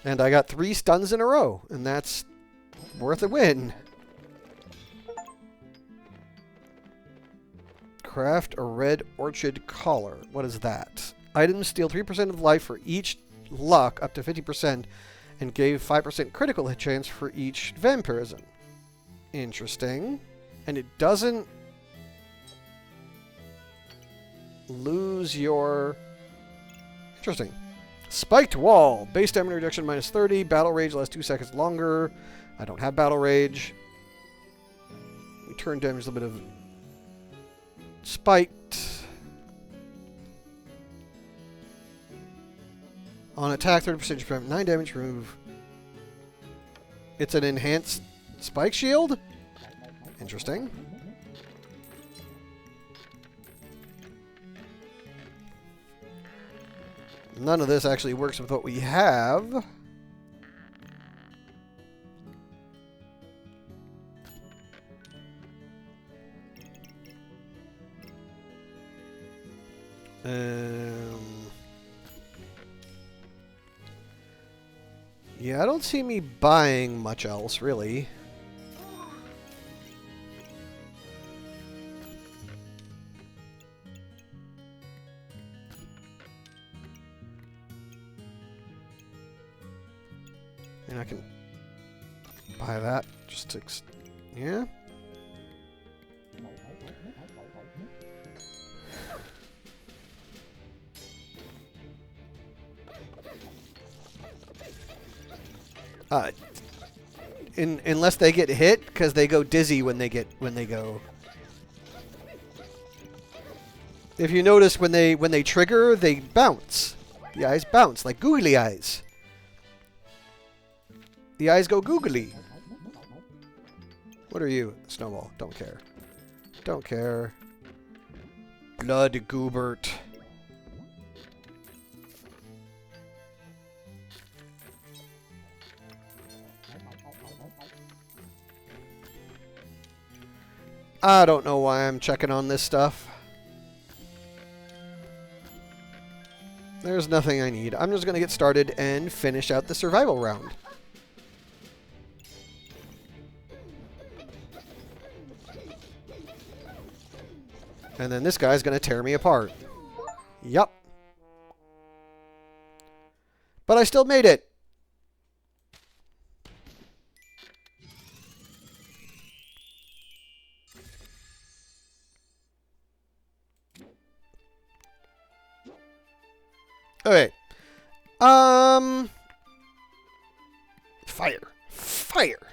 And I got 3 stuns in a row, and that's worth a win. Craft a red orchid collar. What is that? Items steal 3% of life for each luck up to 50% and gave 5% critical hit chance for each vampirism. Interesting. And it doesn't lose your... Interesting. Spiked Wall. Base stamina reduction minus 30. Battle Rage lasts 2 seconds longer. I don't have Battle Rage. Return damage a little bit of... Spiked. On attack, 30% prevent 9 damage. Remove. It's an enhanced spike shield? Interesting. None of this actually works with what we have. Yeah, I don't see me buying much else, really. And I can buy that. Just to... Yeah? Unless they get hit, because they go dizzy when they go. If you notice, when they trigger, they bounce. The eyes bounce like googly eyes. The eyes go googly. What are you, Snowball? Don't care. Don't care. Blood Goobert. I don't know why I'm checking on this stuff. There's nothing I need. I'm just going to get started and finish out the survival round. And then this guy's going to tear me apart. Yup. But I still made it. Okay. Fire. Fire.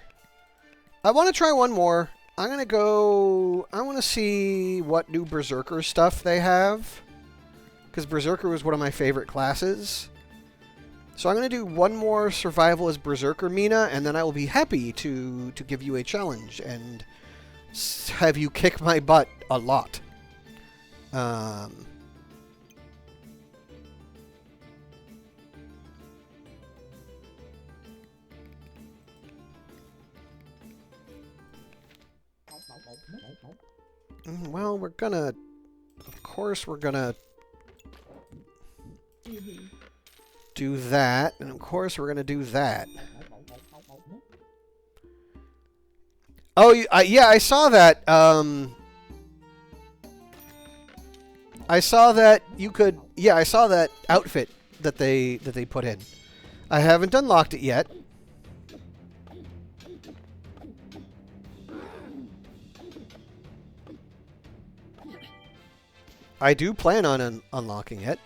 I want to try one more. I'm going to go... I want to see what new Berserker stuff they have. Because Berserker was one of my favorite classes. So I'm going to do one more survival as Berserker Mina, and then I will be happy to give you a challenge and have you kick my butt a lot. Well, we're gonna... Of course we're gonna... do that, and of course we're gonna do that. Oh, yeah, I saw that. I saw that you could... Yeah, I saw that outfit that they put in. I haven't unlocked it yet. I do plan on unlocking it.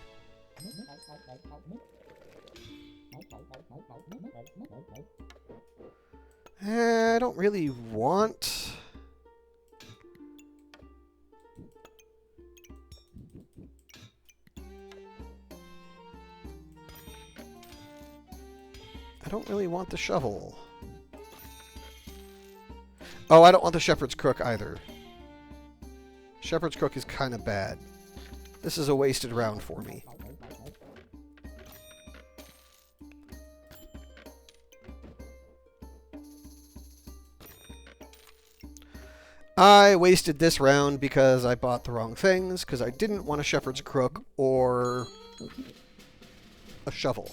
I don't really want... I don't really want the shovel. Oh, I don't want the Shepherd's Crook either. Shepherd's Crook is kind of bad. This is a wasted round for me. I wasted this round because I bought the wrong things, because I didn't want a Shepherd's Crook or a shovel.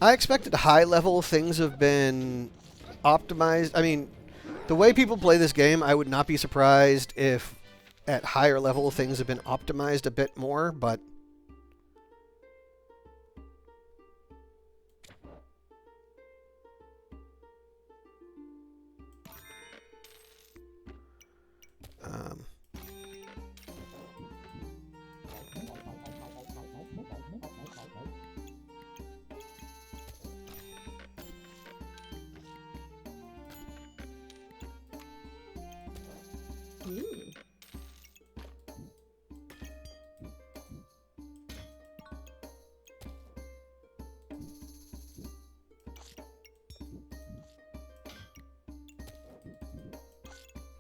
I expected high-level things have been optimized. I mean, the way people play this game, I would not be surprised if at higher level things have been optimized a bit more, but...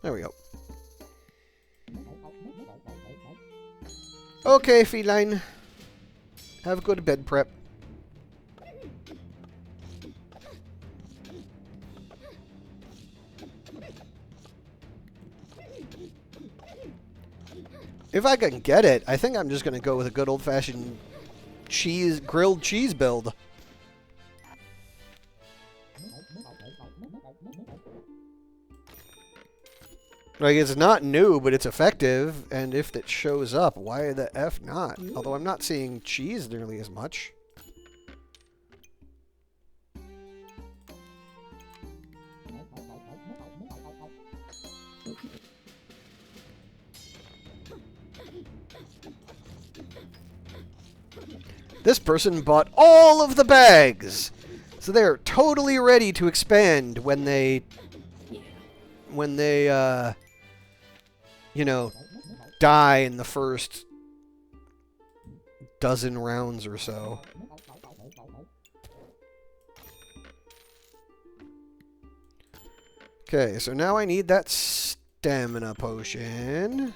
There we go. Okay, feline. Have a good bed prep. If I can get it, I think I'm just going to go with a good old-fashioned grilled cheese build. Like, it's not new, but it's effective, and if it shows up, why the F not? Although I'm not seeing cheese nearly as much. This person bought all of the bags! So they're totally ready to expand when they, you know, die in the first dozen rounds or so. Okay, so now I need that stamina potion.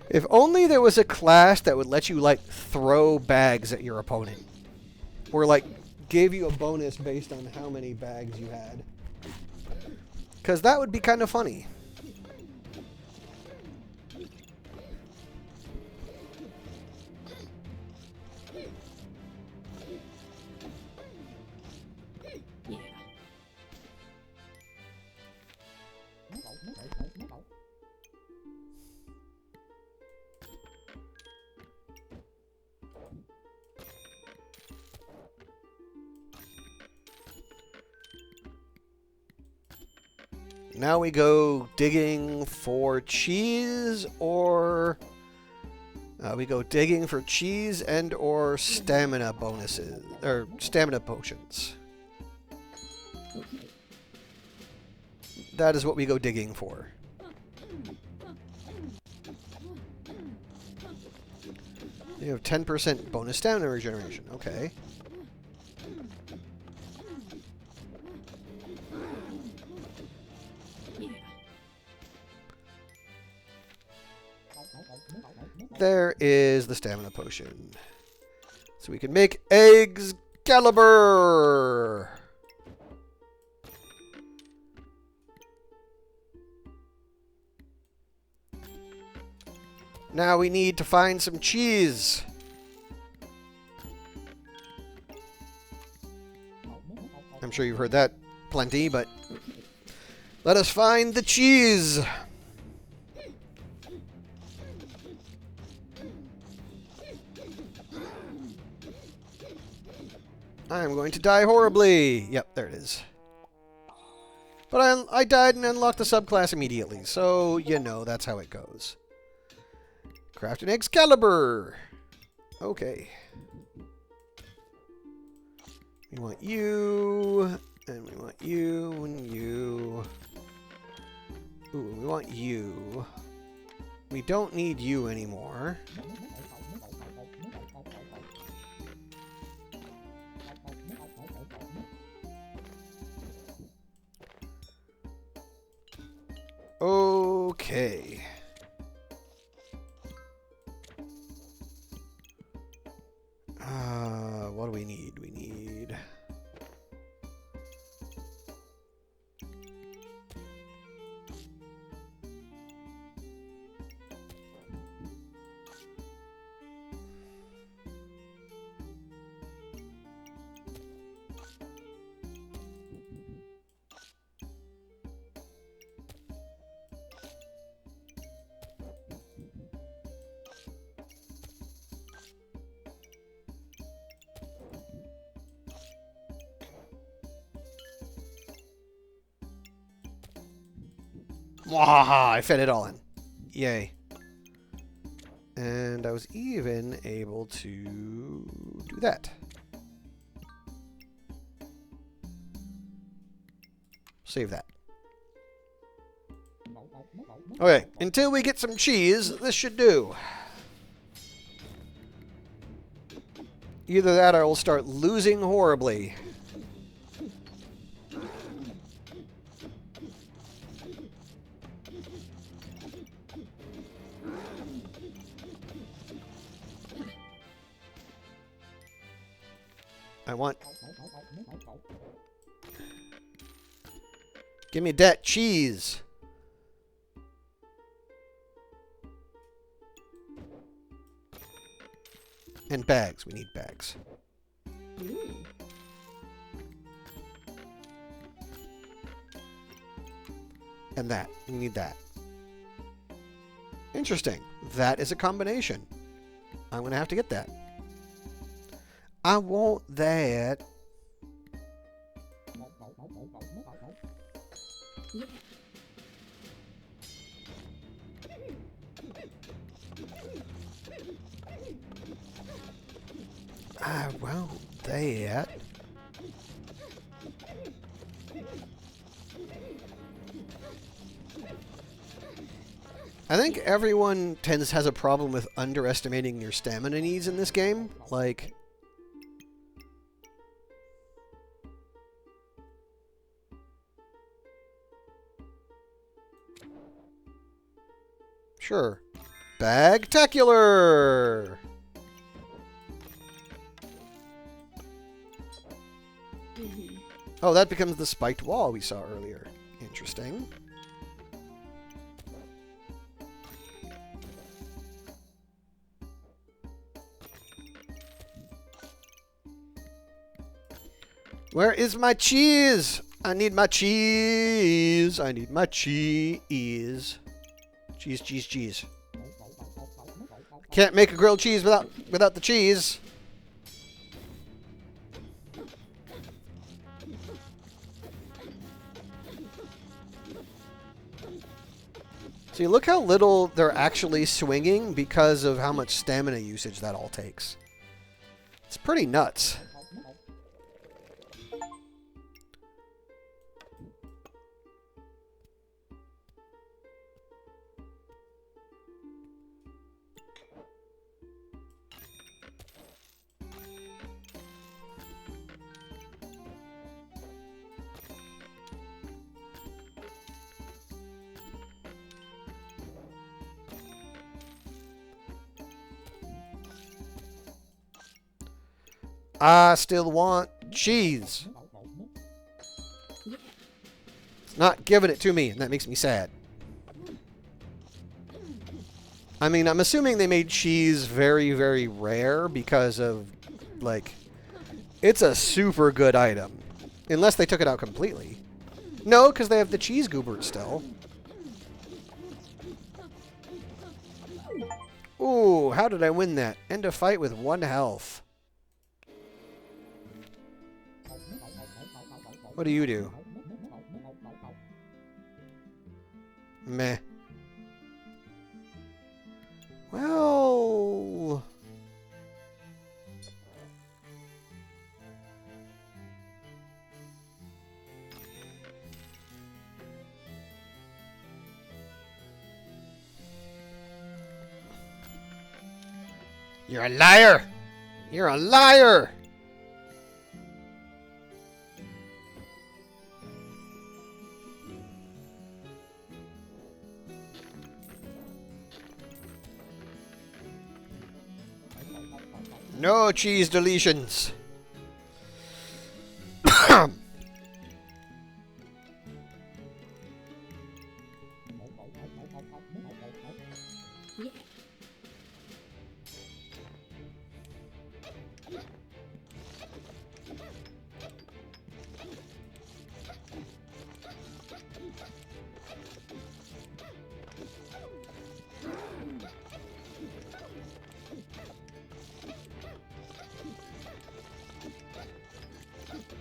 If only there was a class that would let you, like, throw bags at your opponent. Or, like, gave you a bonus based on how many bags you had. Because that would be kind of funny. Now we go digging for cheese, or we go digging for cheese and or stamina bonuses, or stamina potions. That is what we go digging for. You have 10% bonus stamina regeneration. Okay. There is the stamina potion. So we can make Excalibur! Now we need to find some cheese. I'm sure you've heard that plenty, but let us find the cheese. I'm going to die horribly. Yep, there it is. But I died and unlocked the subclass immediately, so you know that's how it goes. Craft an Excalibur. Okay. We want you, and we want you, and you. Ooh, we want you. We don't need you anymore. Okay. What do we need? We need... Wahaha! I fed it all in. Yay. And I was even able to do that. Save that. Okay, until we get some cheese, this should do. Either that or I will start losing horribly. I want... Give me that cheese. And bags. We need bags. And that. We need that. Interesting. That is a combination. I'm going to have to get that. I want that. I want that. I think everyone has a problem with underestimating your stamina needs in this game. Like, sure. Bagtacular! Oh, that becomes the spiked wall we saw earlier. Interesting. Where is my cheese? I need my cheese. I need my cheese. Cheese, cheese, cheese. Can't make a grilled cheese without the cheese. See, look how little they're actually swinging because of how much stamina usage that all takes. It's pretty nuts. I still want cheese. It's not giving it to me, and that makes me sad. I mean, I'm assuming they made cheese very, very rare because of, like, it's a super good item. Unless they took it out completely. No, because they have the cheese goobers still. Ooh, how did I win that? End a fight with 1 health. What do you do? Meh. Well... You're a liar! You're a liar! No cheese deletions.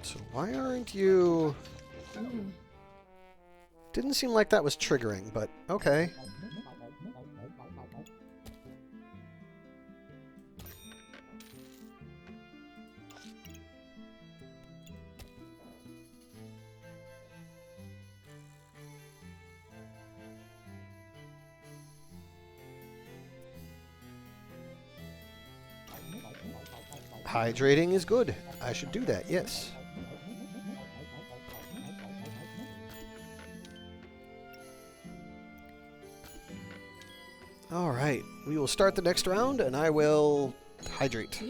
So why aren't you... Didn't seem like that was triggering, but okay. Hydrating is good. I should do that, yes. Alright, we will start the next round, and I will hydrate.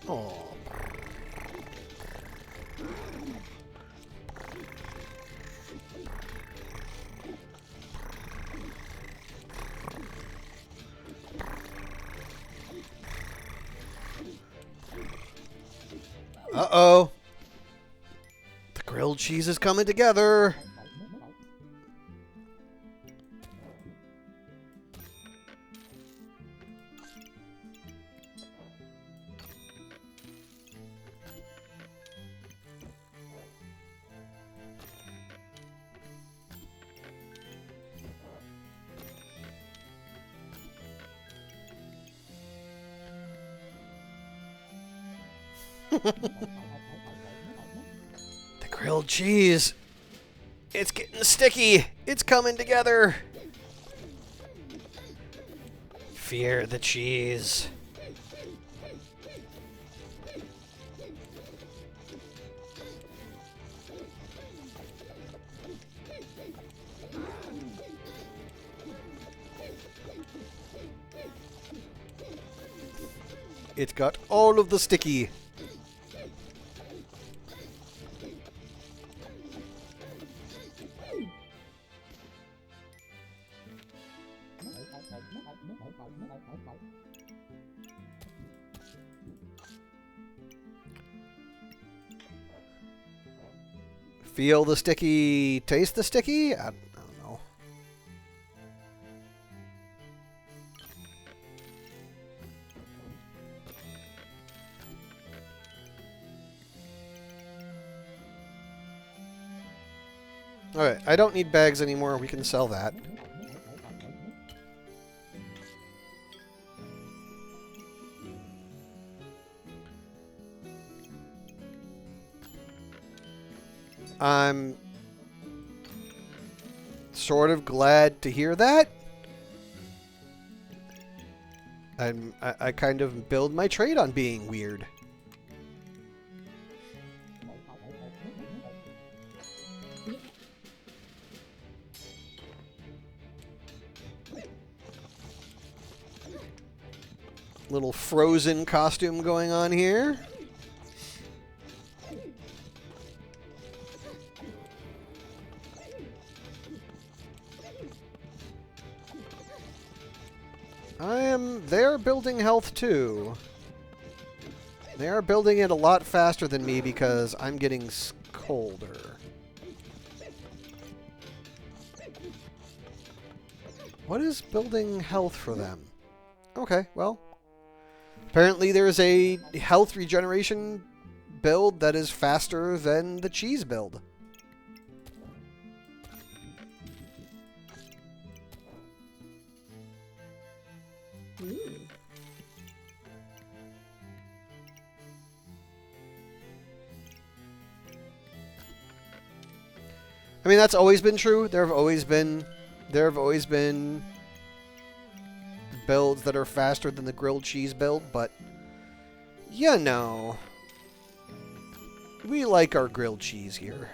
Oh. Uh-oh. The grilled cheese is coming together. The grilled cheese. It's getting sticky. It's coming together. Fear the cheese. It's got all of the sticky. Feel the sticky, taste the sticky? I don't know. Alright, I don't need bags anymore. We can sell that. I'm sort of glad to hear that. I kind of build my trade on being weird. Little Frozen costume going on here. They're building health too. They are building it a lot faster than me because I'm getting colder. What is building health for them? Okay, well. Apparently there's a health regeneration build that is faster than the cheese build. I mean, that's always been true. There have always been builds that are faster than the grilled cheese build, but you know, we like our grilled cheese here.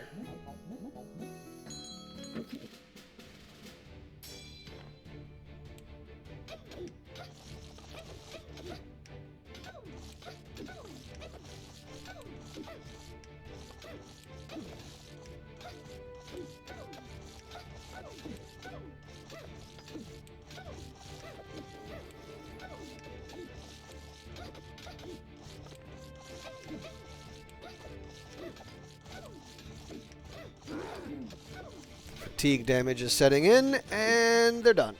Fatigue damage is setting in, and they're done.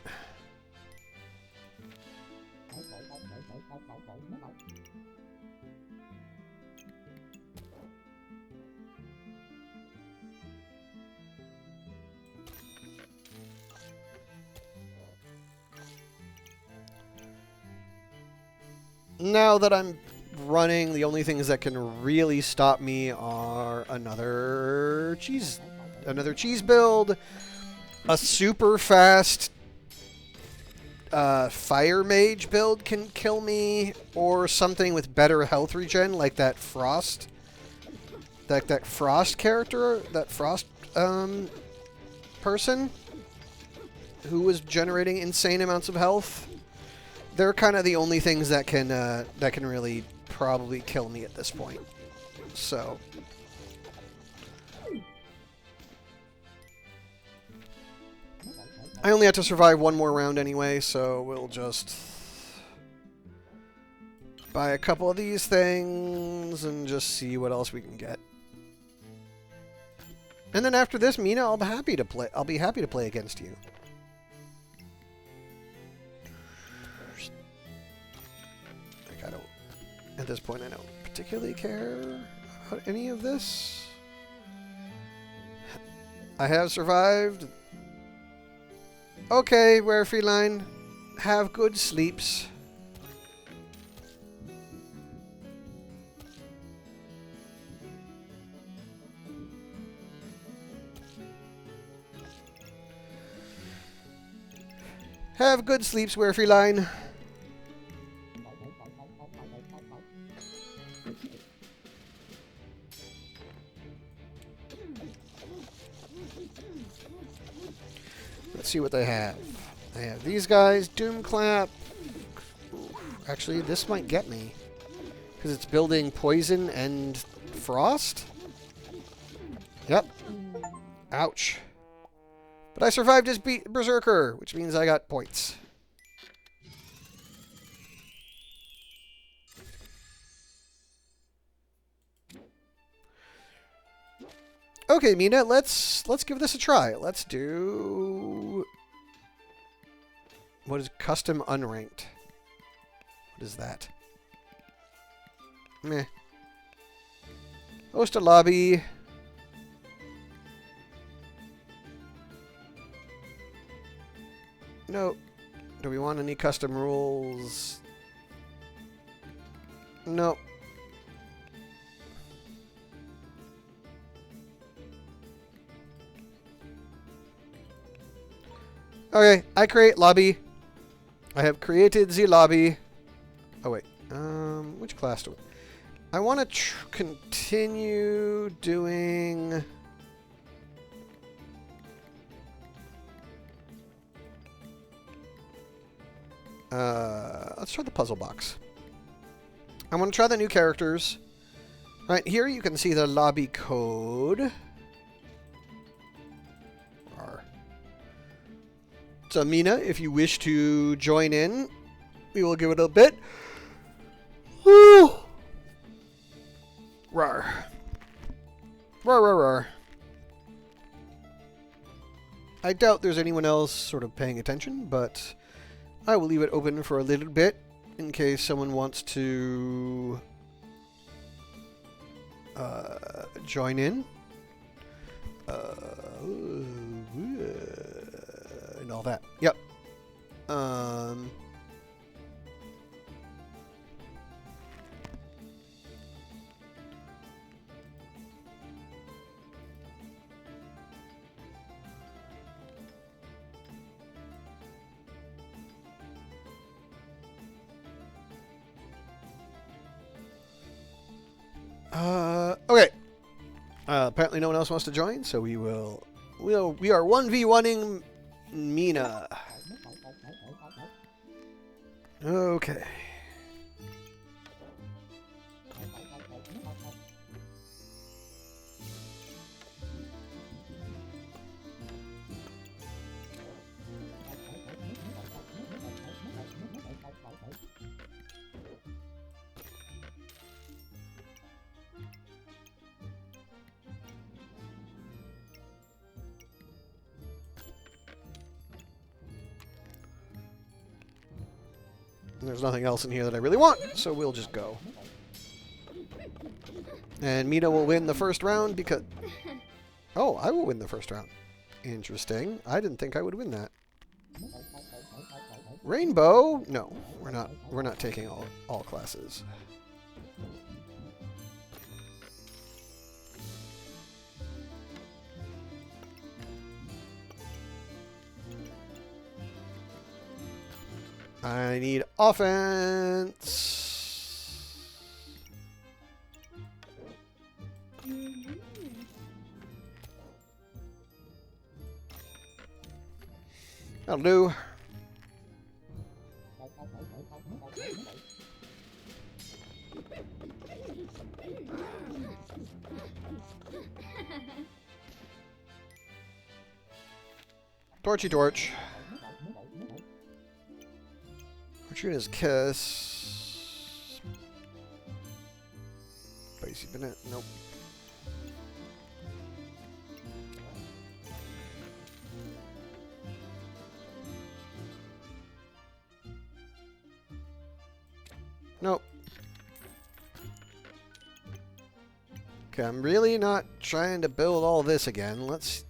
Now that I'm running, the only things that can really stop me are another cheese build, a super fast fire mage build can kill me, or something with better health regen like that frost, that frost character, that frost person who was generating insane amounts of health. They're kind of the only things that can really probably kill me at this point. So... I only have to survive one more round anyway, so we'll just buy a couple of these things and just see what else we can get. And then after this, Mina, I'll be happy to play. I'll be happy to play against you. Like, I don't. At this point, I don't particularly care about any of this. I have survived. Okay, Rare Feline. Have good sleeps. Have good sleeps, Rare Feline. Let's see what they have. They have these guys. Doomclap. Actually, this might get me. Because it's building poison and frost? Yep. Ouch. But I survived as Berserker, which means I got points. Okay, Mina, let's give this a try. Let's do... What is custom unranked? What is that? Meh. Host a lobby. No. Do we want any custom rules? No. Okay, I create lobby. I have created the lobby. Oh wait, which class do I want to continue doing? Let's try the puzzle box. I want to try the new characters. Right here, you can see the lobby code. So, Mina, if you wish to join in, we will give it a bit. Woo! Rawr. Rawr, rawr, rawr. I doubt there's anyone else sort of paying attention, but I will leave it open for a little bit in case someone wants to join in. And all that. Yep. Okay. Apparently no one else wants to join, so we are 1v1ing Mina. Okay. There's nothing else in here that I really want, so we'll just go. And Mina will win the first round because... Oh, I will win the first round. Interesting. I didn't think I would win that. Rainbow? No, we're not taking all classes. I need offense. That'll do. Torchy torch. Fortuna's kiss. Spicy banana. Nope. Nope. Okay, I'm really not trying to build all this again. Let's...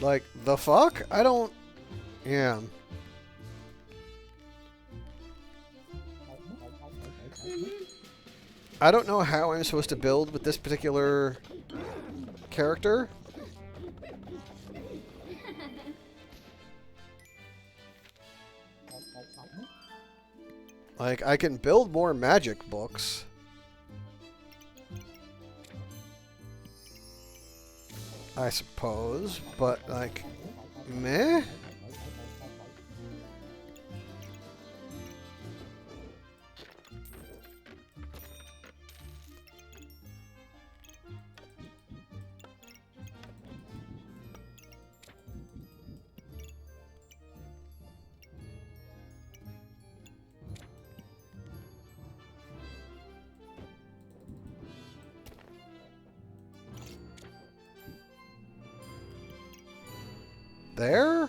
Like, the fuck? I don't... Yeah. I don't know how I'm supposed to build with this particular character. Like, I can build more magic books. I suppose, but, like, meh? There?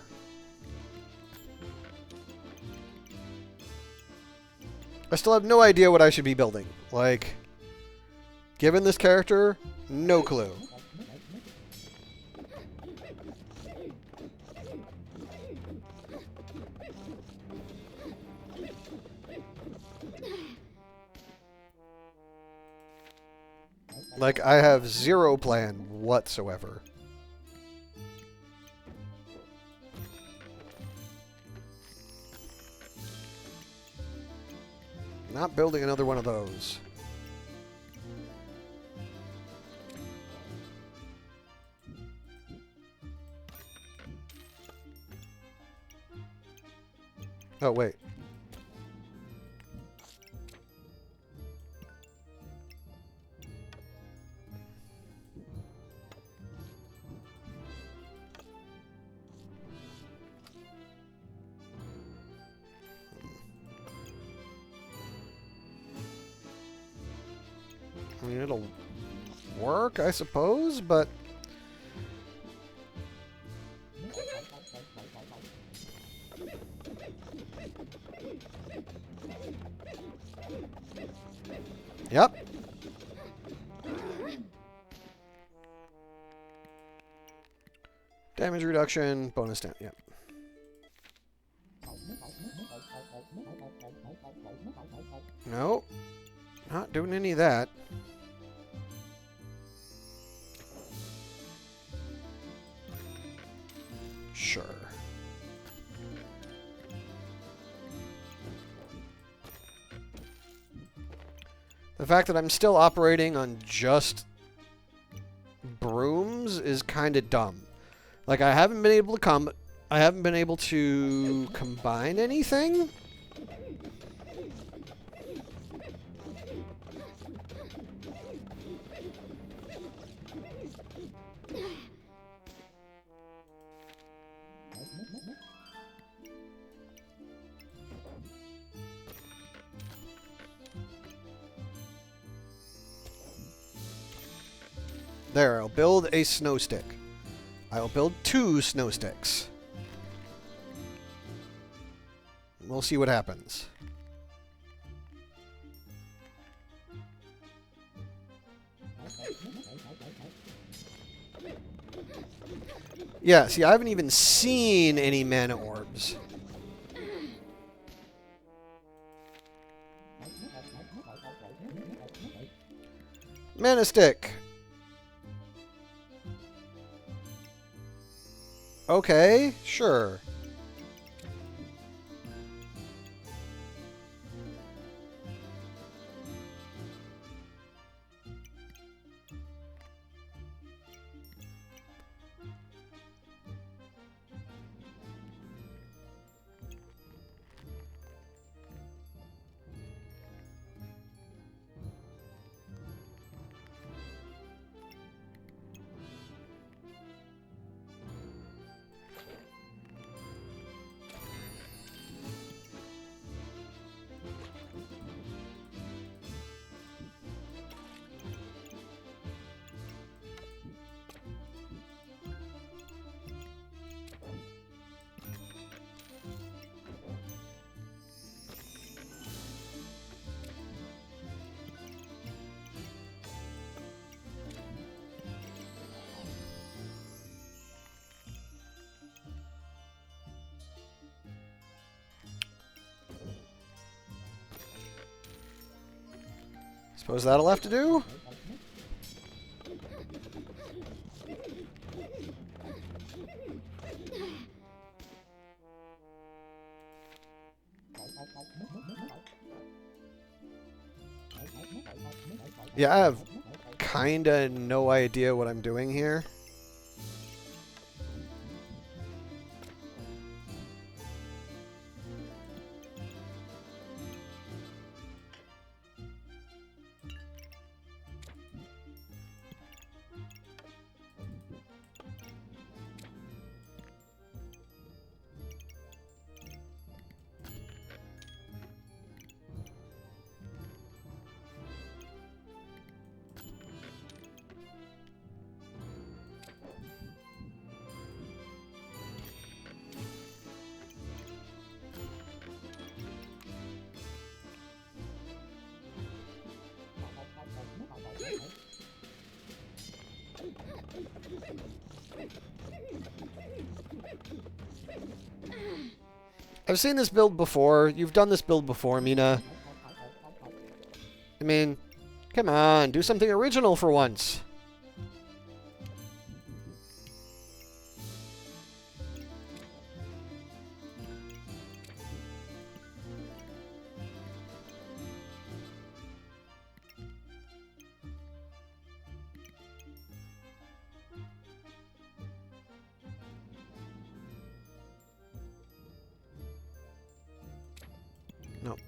I still have no idea what I should be building. Like, given this character, no clue. Like, I have zero plan whatsoever. Not building another one of those. Oh, wait. I mean, it'll work, I suppose, but... Yep. Damage reduction, bonus down, yep. No. Not doing any of that. Sure. The fact that I'm still operating on just brooms is kind of dumb. Like, I haven't been able to combine anything. There, I'll build a snow stick. I'll build 2 snow sticks. We'll see what happens. Yeah, see, I haven't even seen any mana orbs. Mana stick. Okay, sure. Suppose that'll have to do? Yeah, I have kinda no idea what I'm doing here. I've seen this build before. You've done this build before, Mina. I mean, come on, do something original for once. Nope.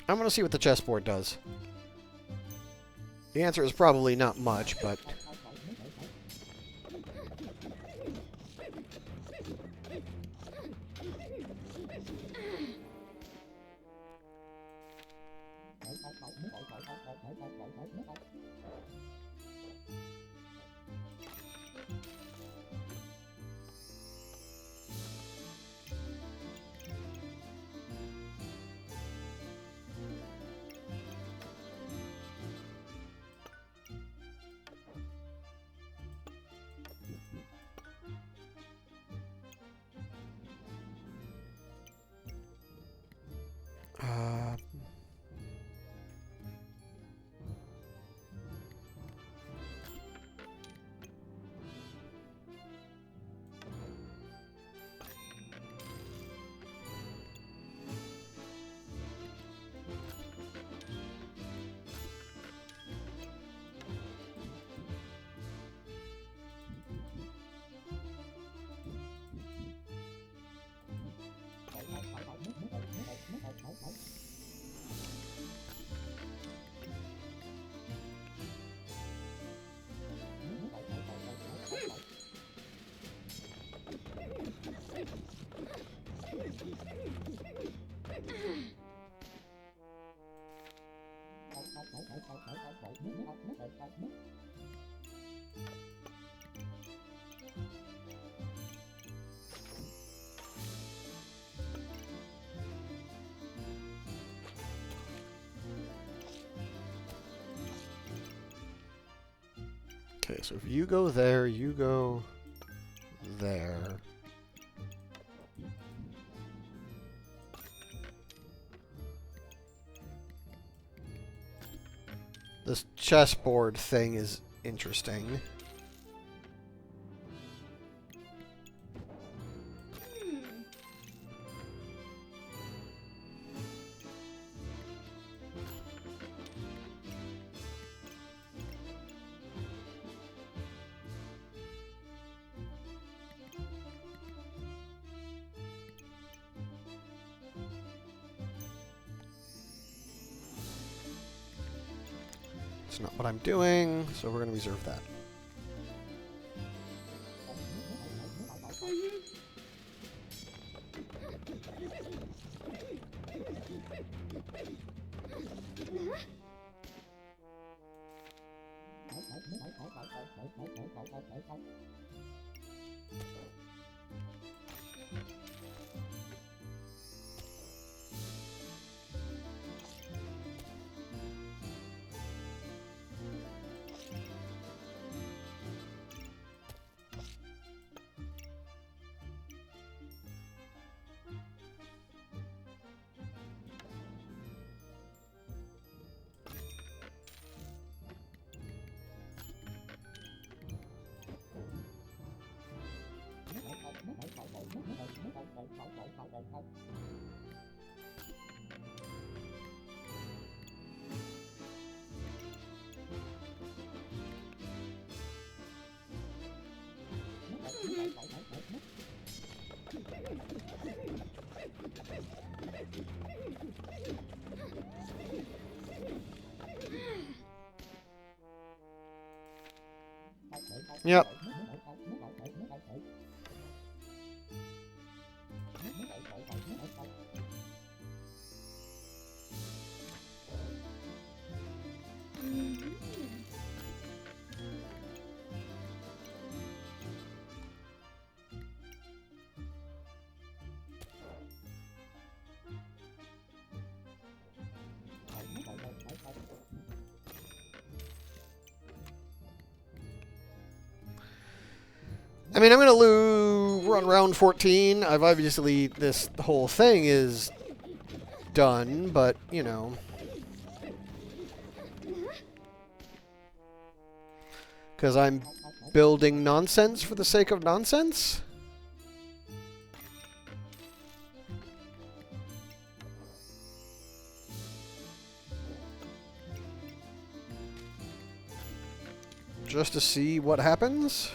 I'm going to see what the chessboard does. The answer is probably not much, but... Uh, okay, so if you go there, you go there. This chessboard thing is interesting. It's not what I'm doing, so we're going to reserve that. Yep. I mean, I'm going to run round 14. I've obviously, this whole thing is done, but, you know. Because I'm building nonsense for the sake of nonsense? Just to see what happens?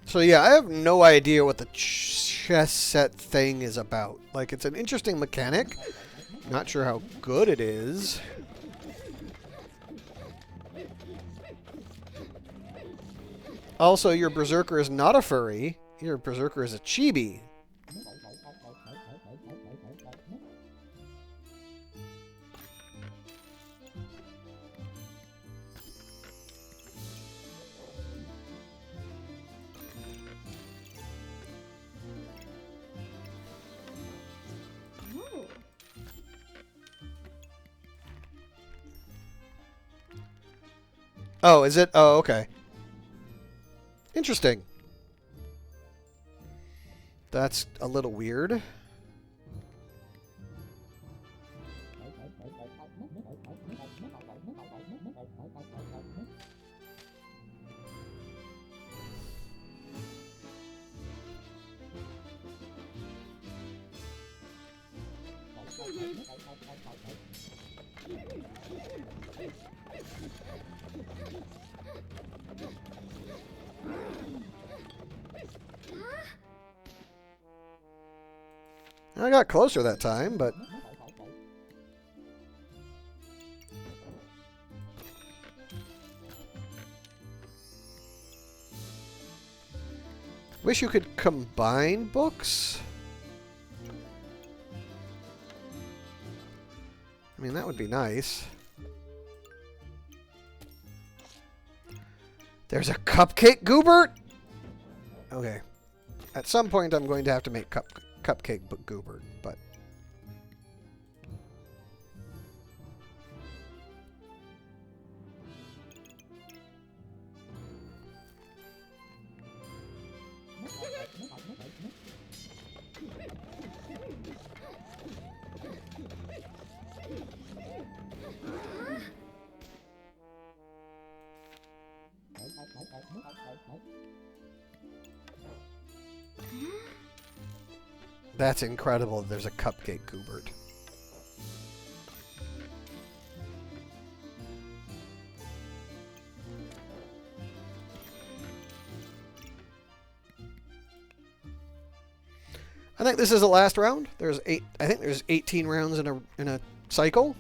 So yeah, I have no idea what the chess set thing is about. Like, it's an interesting mechanic. Not sure how good it is. Also, your berserker is not a furry. Your berserker is a chibi. Oh, is it? Oh, okay. Interesting. That's a little weird. I got closer that time, but... Wish you could combine books? I mean, that would be nice. There's a cupcake Goobert? Okay. At some point, I'm going to have to make cupcake Goobert, but... That's incredible. There's a cupcake Goobert. I think this is the last round. There's 8. I think there's 18 rounds in a cycle.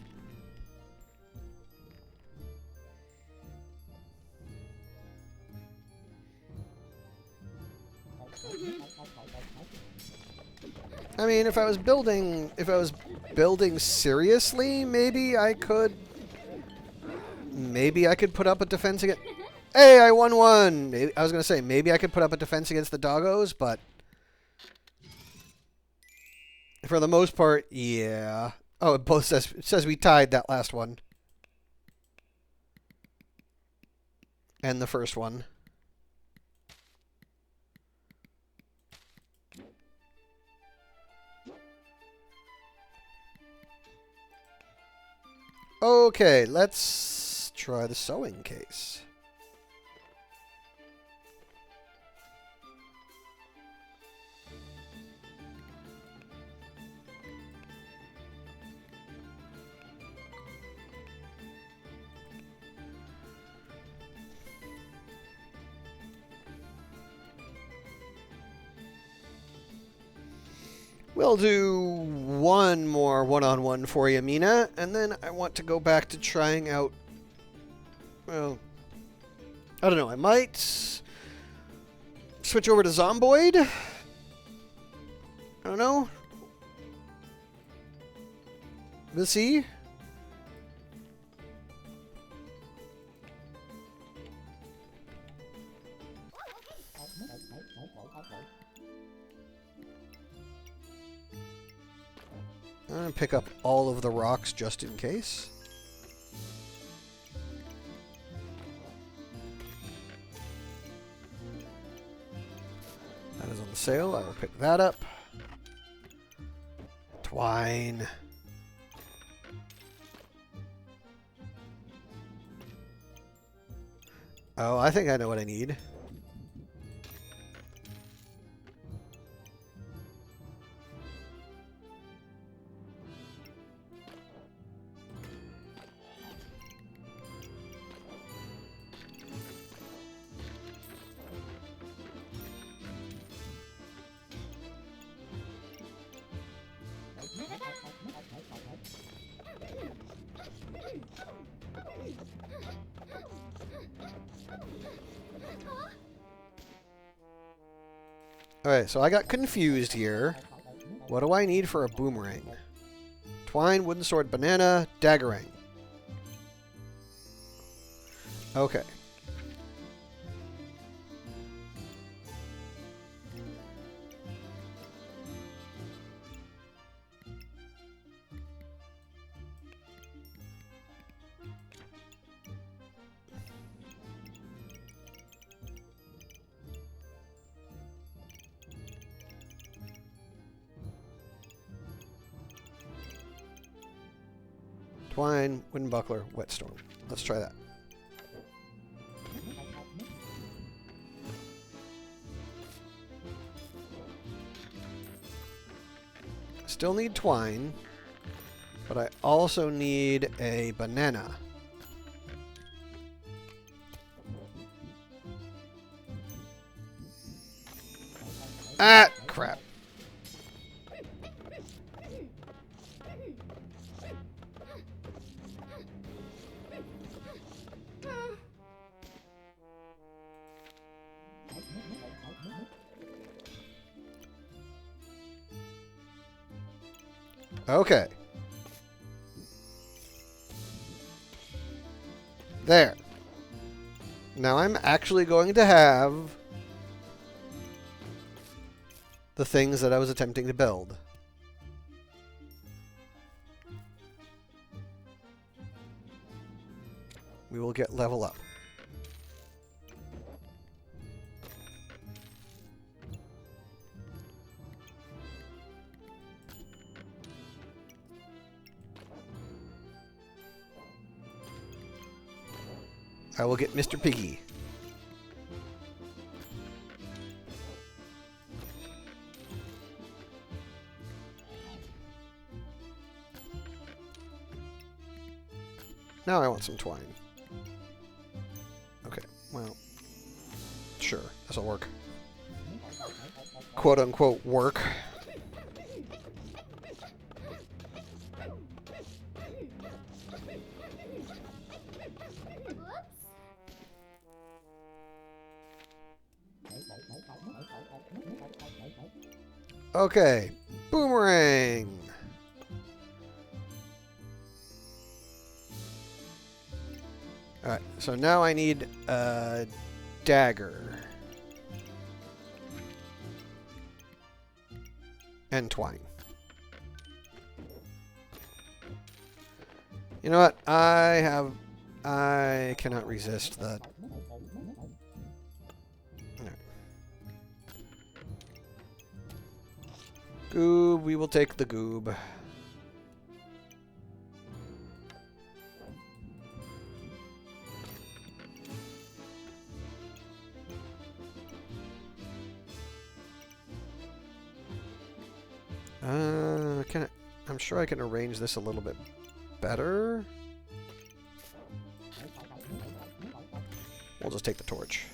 I mean, if I was building seriously, maybe I could put up a defense against. Hey, I won one. I was gonna say maybe I could put up a defense against the doggos, but for the most part, yeah. Oh, it says we tied that last one and the first one. Okay, let's try the sewing case. We'll do one more one-on-one for you, Mina, and then I want to go back to trying out... Well, I don't know. I might switch over to Zomboid. I don't know. We'll see. I'm going to pick up all of the rocks just in case. That is on the sale. I will pick that up. Twine. Oh, I think I know what I need. Alright, so I got confused here. What do I need for a boomerang? Twine, wooden sword, banana, daggerang. Okay. Twine, wooden buckler, whetstone. Let's try that. Still need twine, but I also need a banana. Ah, crap. Okay. There. Now I'm actually going to have the things that I was attempting to build. We will get level up. I will get Mr. Piggy. Now I want some twine. Okay, well, sure, this'll work. Quote unquote work. Okay, Boomerang! Alright, so now I need a dagger. And twine. You know what? I cannot resist the... No. Goob, we will take the goob. I'm sure I can arrange this a little bit better. We'll just take the torch.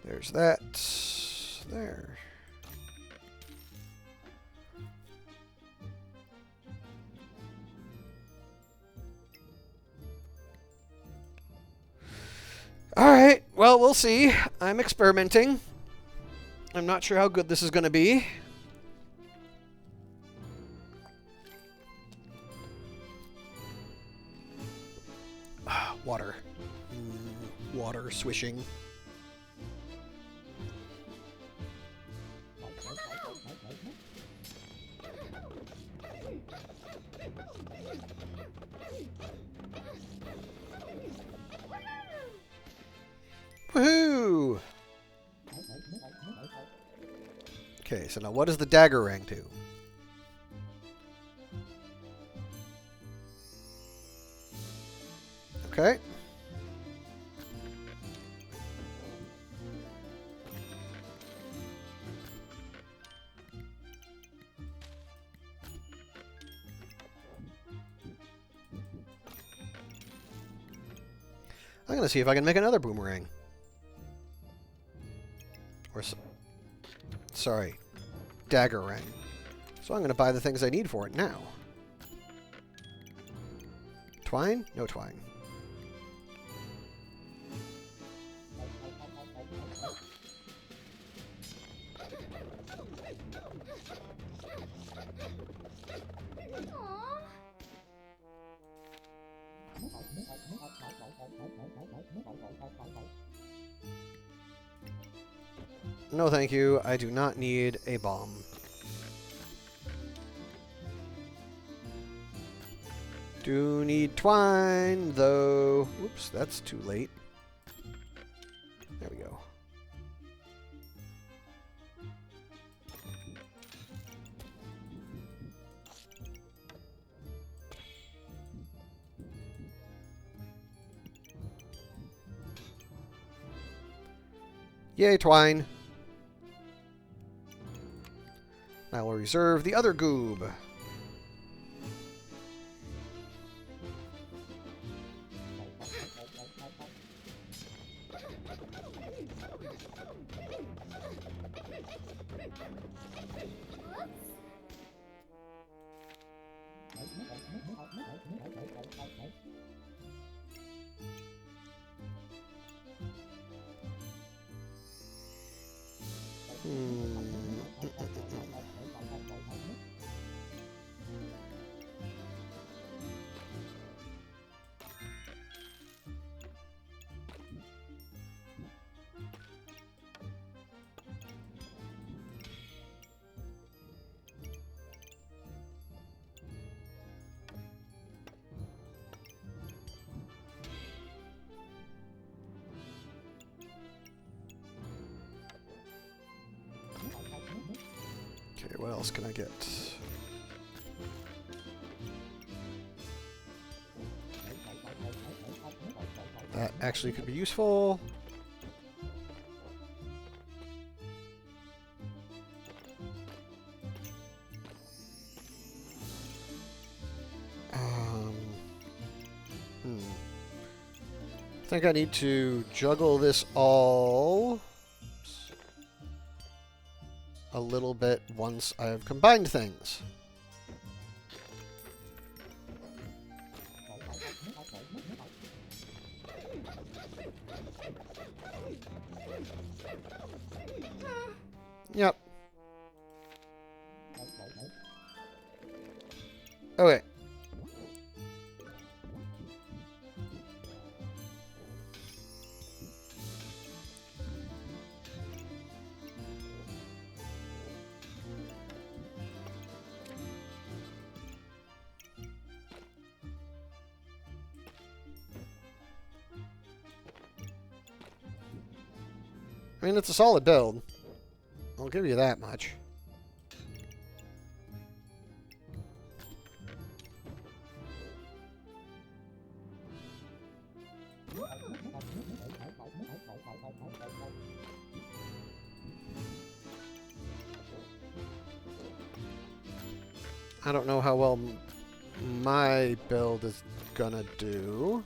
There's that. There. Alright, well, we'll see. I'm experimenting. I'm not sure how good this is going to be. Water. Water swishing. Woohoo! Okay, so now what does the dagger rank to? Okay. I'm going to see if I can make another boomerang. Or, sorry, dagger ring. So I'm going to buy the things I need for it now. Twine? No twine. No, thank you. I do not need a bomb. Do need twine, though. Whoops, that's too late. There we go. Yay, twine. I will reserve the other goob. Okay, what else can I get? That actually could be useful. I think I need to juggle this all a little bit once I've combined things. Yep. Okay. I mean, it's a solid build. I'll give you that much. I don't know how well my build is gonna do.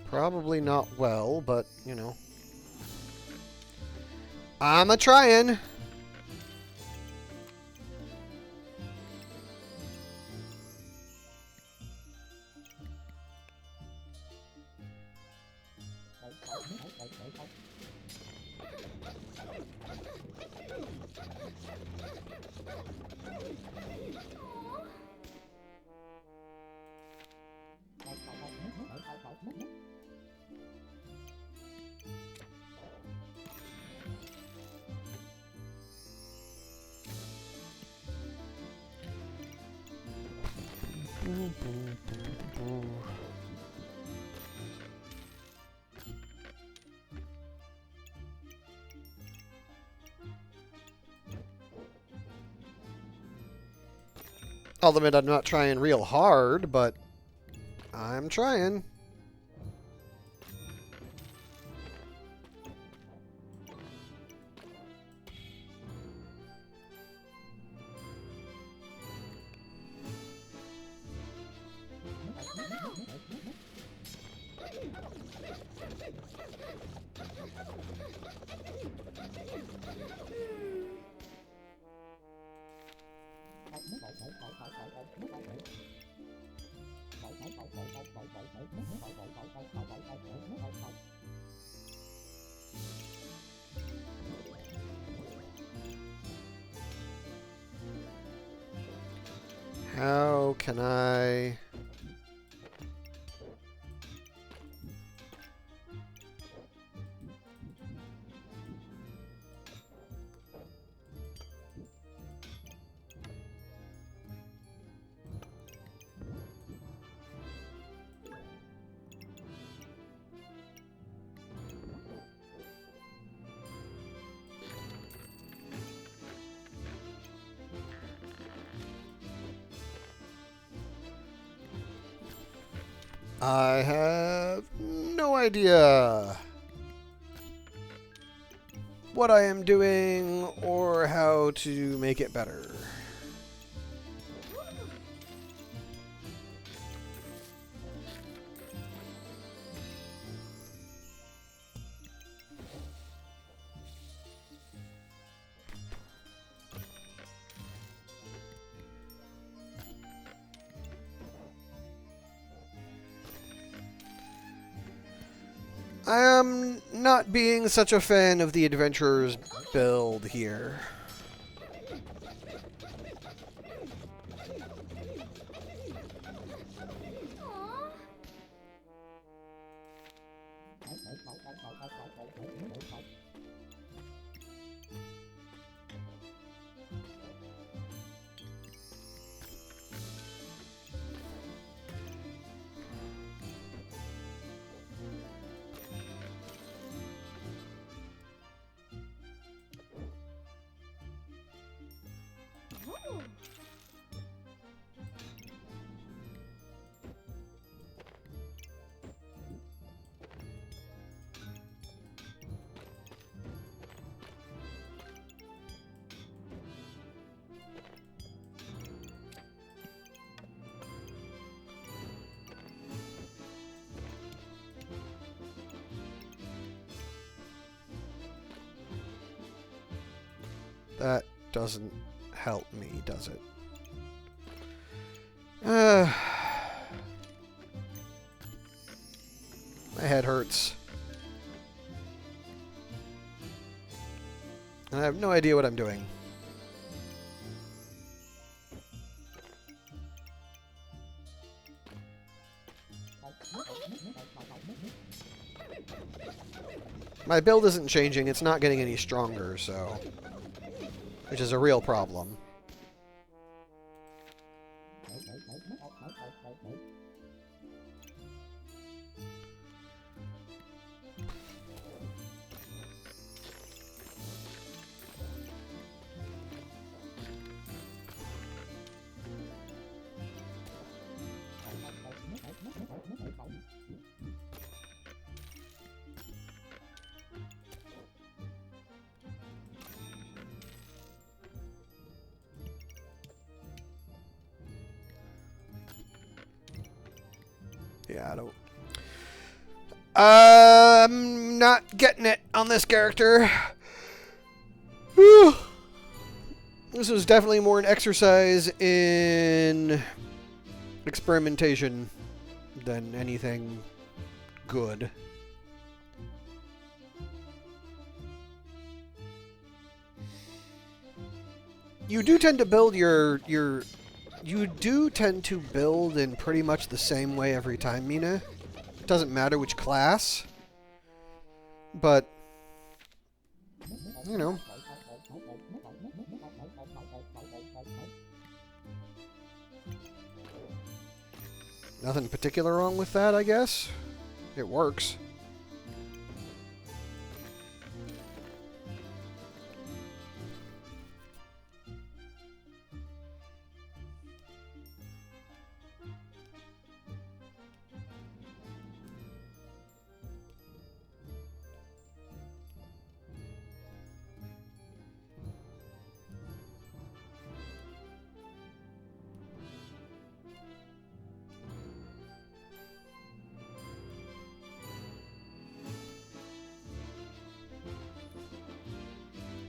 Probably not well, but, you know. I'm a-trying. I'll admit I'm not trying real hard, but I'm trying. How can I... I have no idea what I am doing or how to make it better. I am not being such a fan of the adventurer's build here. That doesn't help me, does it? My head hurts. And I have no idea what I'm doing. My build isn't changing, it's not getting any stronger, so... Which is a real problem. Yeah, I don't... I'm not getting it on this character. Whew. This was definitely more an exercise in experimentation than anything good. You do tend to build you do tend to build in pretty much the same way every time, Mina. It doesn't matter which class. But, you know. Nothing particular wrong with that, I guess. It works.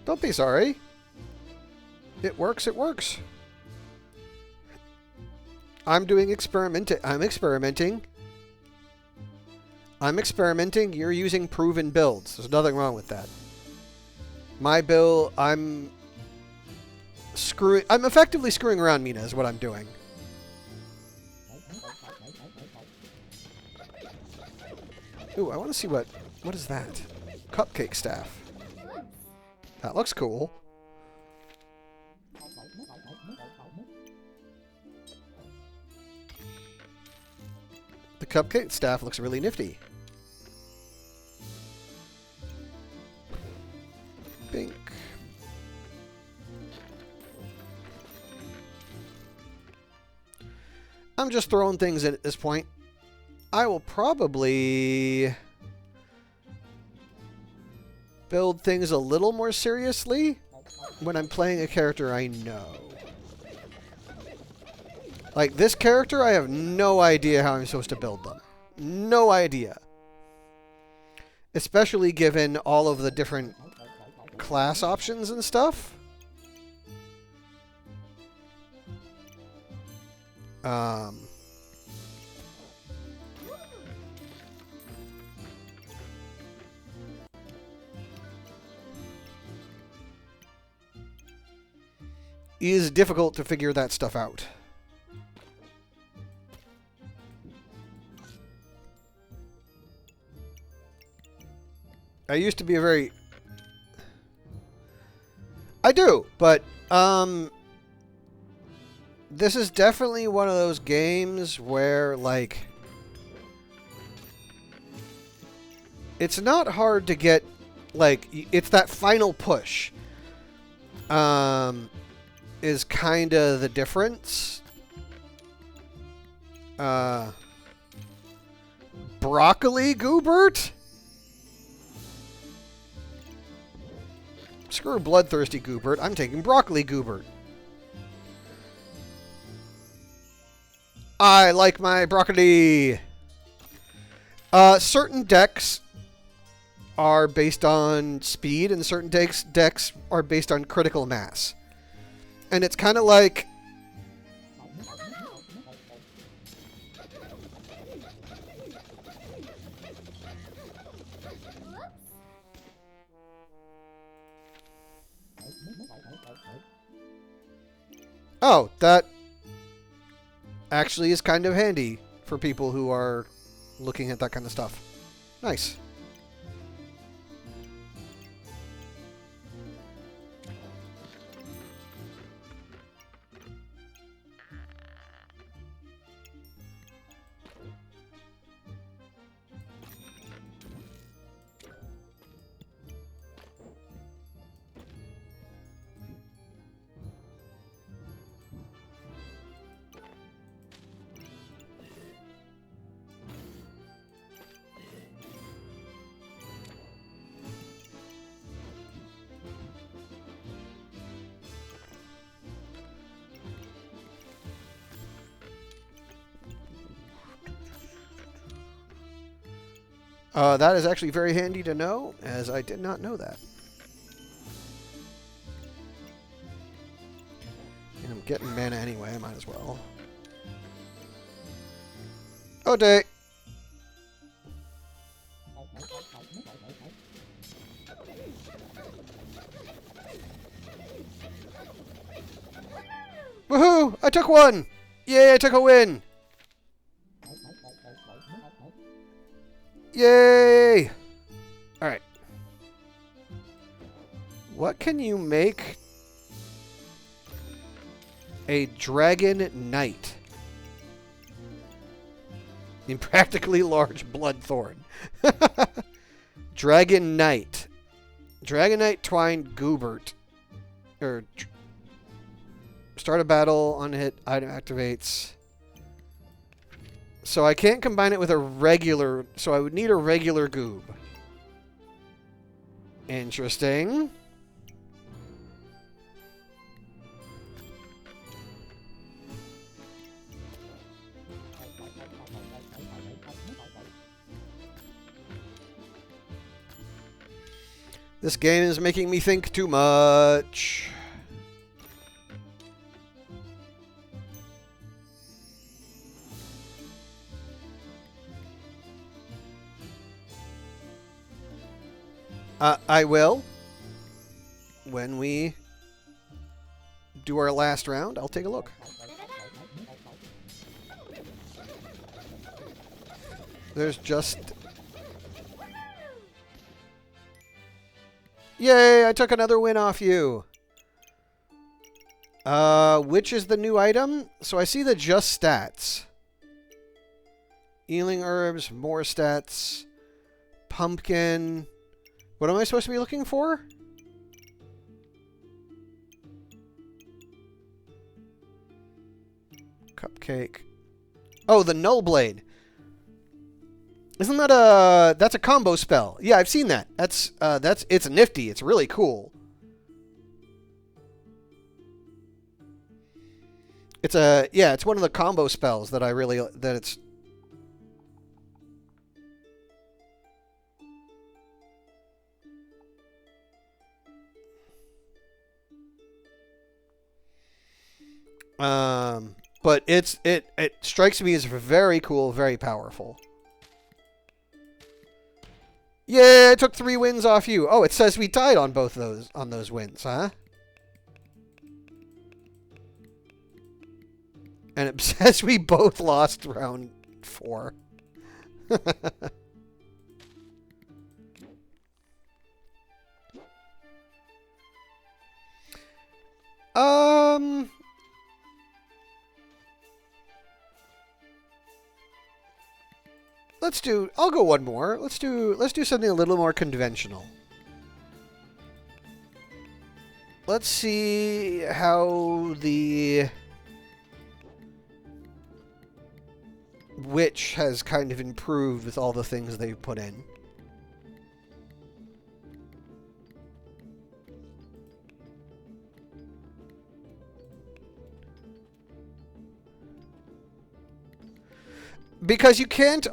Don't be sorry. It works, it works. I'm experimenting. I'm experimenting. You're using proven builds. There's nothing wrong with that. My build, I'm effectively screwing around, Mina, is what I'm doing. Ooh, I want to see what is that? Cupcake staff. That looks cool. The cupcake staff looks really nifty. Pink. I'm just throwing things in at this point. I will probably build things a little more seriously when I'm playing a character I know. Like this character, I have no idea how I'm supposed to build them. No idea. Especially given all of the different class options and stuff. Is difficult to figure that stuff out. I used to be a very... I do, but, this is definitely one of those games where, like... It's not hard to get, like, it's that final push. Is kind of the difference. Broccoli Goobert? Screw Bloodthirsty Goobert. I'm taking Broccoli Goobert. I like my broccoli. Certain decks are based on speed, and certain decks are based on critical mass. And it's kind of like... Oh, that actually is kind of handy for people who are looking at that kind of stuff. Nice. That is actually very handy to know, as I did not know that. And I'm getting mana anyway, I might as well. Oh, day! Woohoo! I took one! Yay, I took a win! Yay! Alright. What can you make a Dragon Knight? In practically large Bloodthorn. Dragon Knight. Dragon Knight Twined Goobert. Or start a battle, on hit, item activates. So I can't combine it with a regular... So I would need a regular Goob. Interesting. This game is making me think too much. I will. When we do our last round, I'll take a look. There's just... Yay, I took another win off you. Which is the new item? So I see the just stats. Healing herbs, more stats, pumpkin. What am I supposed to be looking for? Cupcake. Oh, the Null Blade. Isn't that a... That's a combo spell. Yeah, I've seen that. It's nifty. It's really cool. It's a... Yeah, it's one of the combo spells that I really... That it's... But it strikes me as very cool, very powerful. Yeah, I took 3 wins off you. Oh, it says we tied on both those wins, huh? And it says we both lost round 4. I'll go one more. Let's do something a little more conventional. Let's see how the Witch has kind of improved with all the things they've put in. Because you can't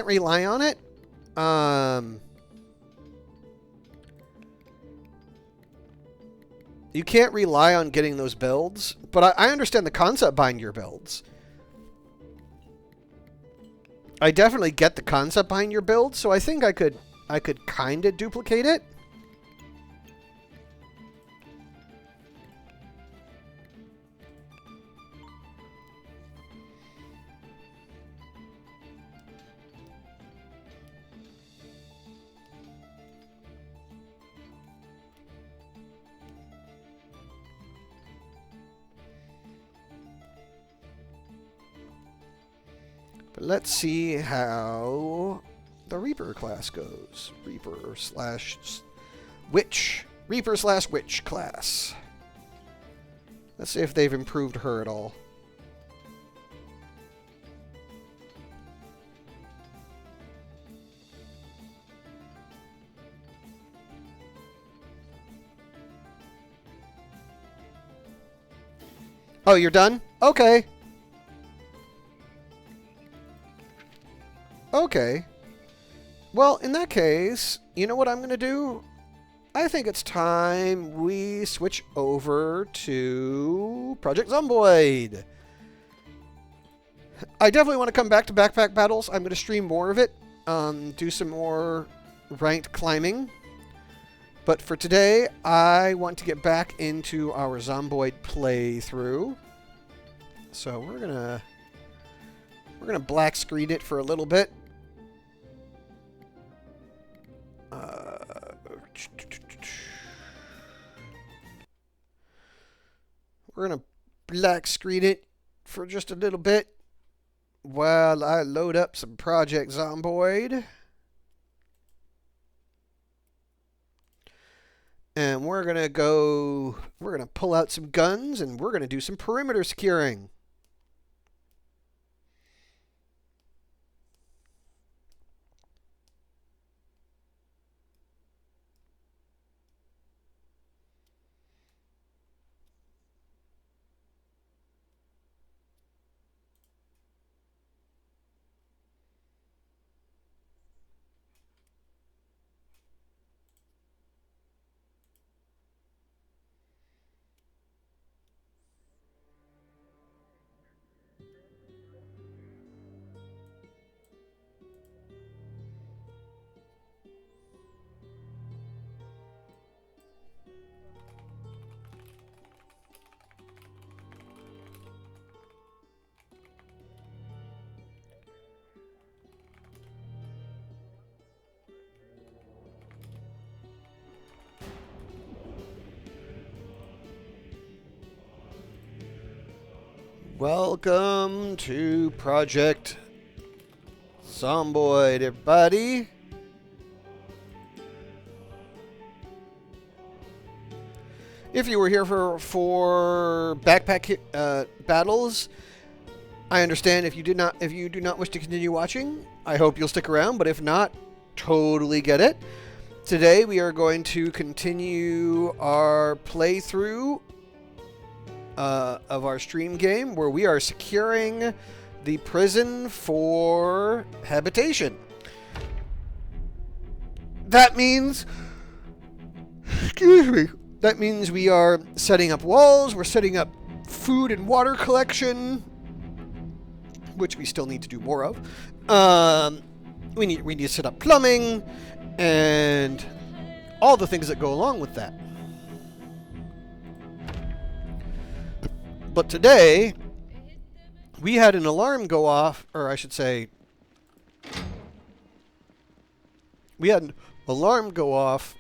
rely on it. You can't rely on getting those builds, but I understand the concept behind your builds. I definitely get the concept behind your build, so I think I could kind of duplicate it. But let's see how the Reaper class goes. Reaper slash Witch. Reaper slash Witch class. Let's see if they've improved her at all. Oh, you're done? Okay. Okay. Well, in that case, you know what I'm going to do? I think it's time we switch over to Project Zomboid. I definitely want to come back to backpack battles. I'm going to stream more of it, do some more ranked climbing. But for today, I want to get back into our Zomboid playthrough. So we're gonna black screen it for a little bit. We're going to black screen it for just a little bit while I load up some Project Zomboid. And we're going to pull out some guns and we're going to do some perimeter securing. Welcome to Project Zomboid, everybody. If you were here for backpack battles, I understand. If you do not wish to continue watching, I hope you'll stick around. But if not, totally get it. Today we are going to continue our playthrough of our stream game, where we are securing the prison for habitation. That means, excuse me, that means we are setting up walls, we're setting up food and water collection, which we still need to do more of. We need to set up plumbing and all the things that go along with that. But today, we had an alarm go off, or I should say, we had an alarm go off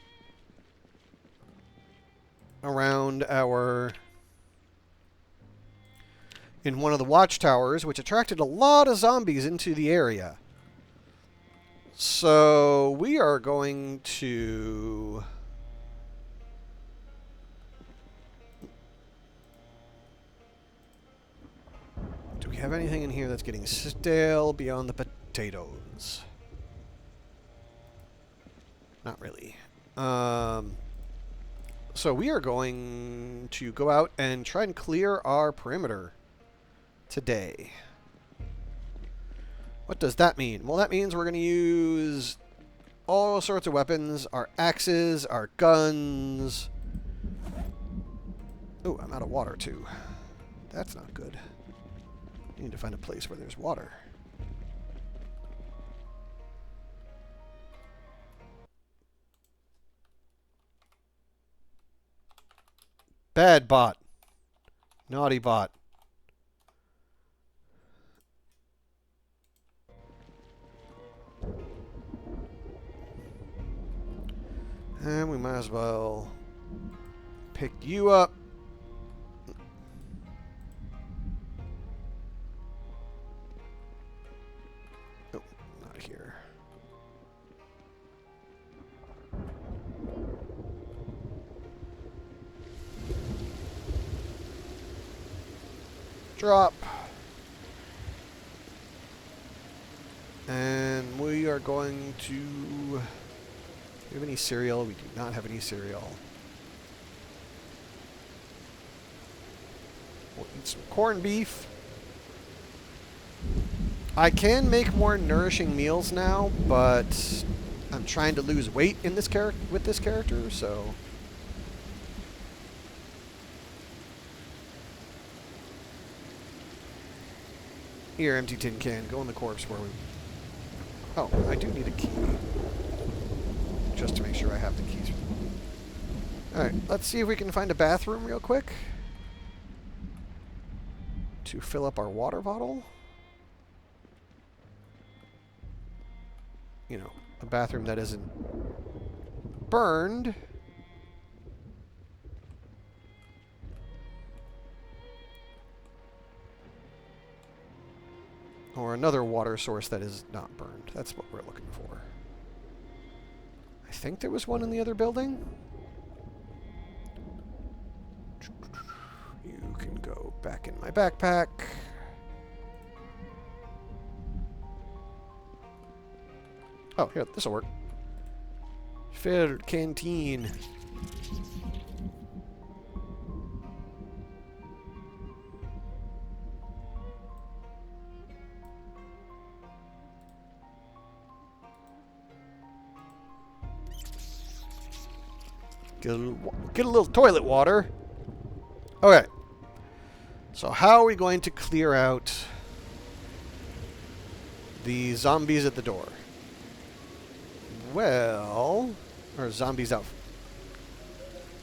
around in one of the watchtowers, which attracted a lot of zombies into the area. So we are going to do we have anything in here that's getting stale beyond the potatoes? Not really. So we are going to go out and try and clear our perimeter today. What does that mean? Well, that means we're going to use all sorts of weapons, our axes, our guns, Oh, I'm out of water too. That's not good. I need to find a place where there's water. Bad bot. Naughty bot. And we might as well pick you up. Oh, not here. Drop. And we are going to... Do we have any cereal? We do not have any cereal. We'll eat some corned beef. I can make more nourishing meals now, but I'm trying to lose weight in this with this character, so... Here, empty tin can. Go in the corpse where we... Oh, I do need a key. Just to make sure I have the keys. Alright, let's see if we can find a bathroom real quick. To fill up our water bottle. You know, a bathroom that isn't burned. Or another water source that is not burned. That's what we're looking for. I think there was one in the other building. You can go back in my backpack. Oh, here, this'll work. Fair canteen. Get a little toilet water. Okay. So how are we going to clear out the zombies at the door? Well, or zombies out.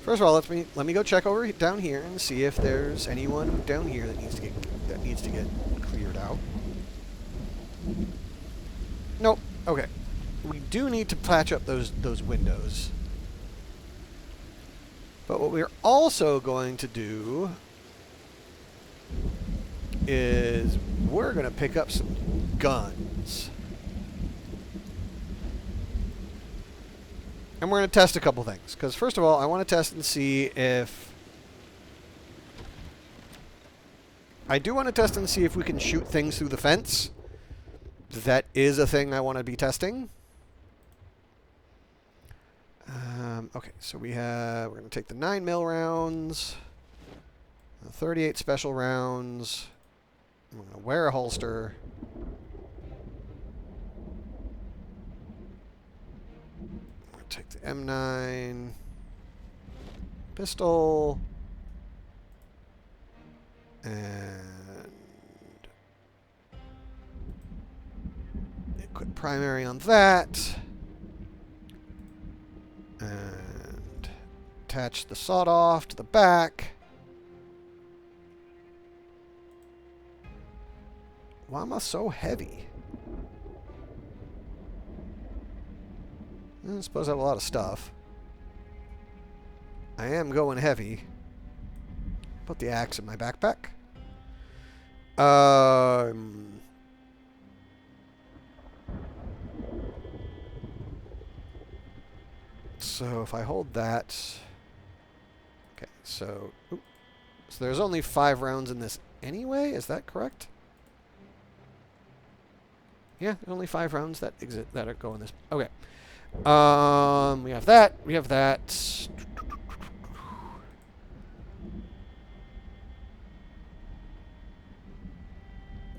First of all, let me go check over down here and see if there's anyone down here that needs to get cleared out. Nope. Okay. We do need to patch up those windows. But what we're also going to do is we're going to pick up some guns. And we're going to test a couple things. Because first of all, I want to test and see if... I do want to test and see if we can shoot things through the fence. That is a thing I want to be testing. Okay, so we're going to take the 9mm rounds, the 38 special rounds. I'm going to wear a holster. I'm going to take the M9 pistol and equip primary on that. And attach the sawed-off to the back. Why am I so heavy? I suppose I have a lot of stuff. I am going heavy. Put the axe in my backpack. So if I hold that... Okay, so there's only 5 rounds in this anyway? Is that correct? Yeah, there's only 5 rounds that go in this. Okay. We have that. We have that.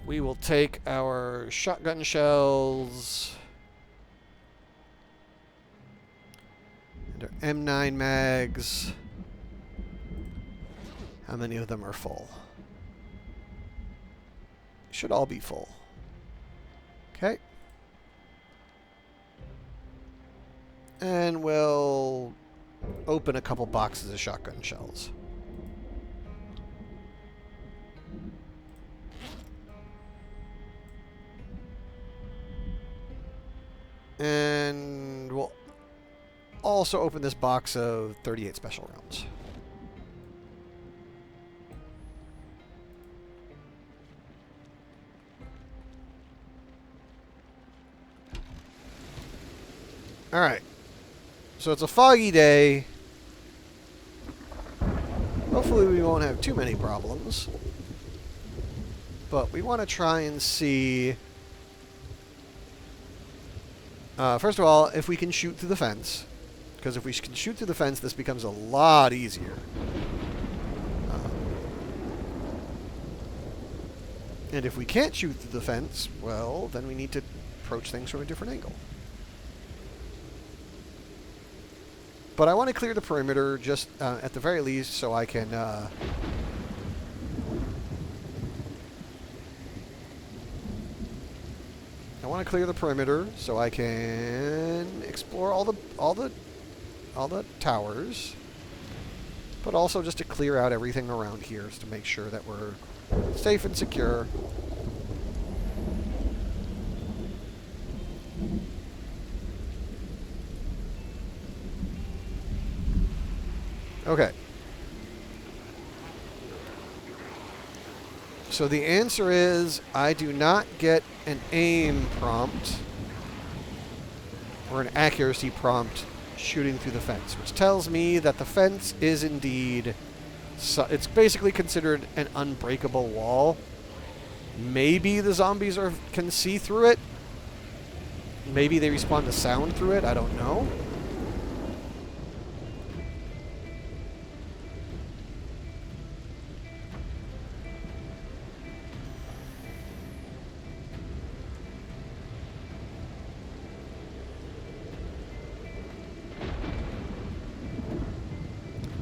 We will take our shotgun shells. And our M9 mags. How many of them are full? Should all be full. Okay. And we'll open a couple boxes of shotgun shells. And we'll also open this box of 38 special rounds. Alright. So it's a foggy day. Hopefully we won't have too many problems. But we want to try and see... first of all, if we can shoot through the fence. Because if we can shoot through the fence, this becomes a lot easier. And if we can't shoot through the fence, well, then we need to approach things from a different angle. But I want to clear the perimeter, just at the very least, so I can... I want to clear the perimeter so I can explore all the towers, but also just to clear out everything around here, just to make sure that we're safe and secure. Okay. So the answer is I do not get an aim prompt or an accuracy prompt shooting through the fence, which tells me that the fence is indeed... it's basically considered an unbreakable wall. Maybe the zombies can see through it. Maybe they respond to sound through it. I don't know.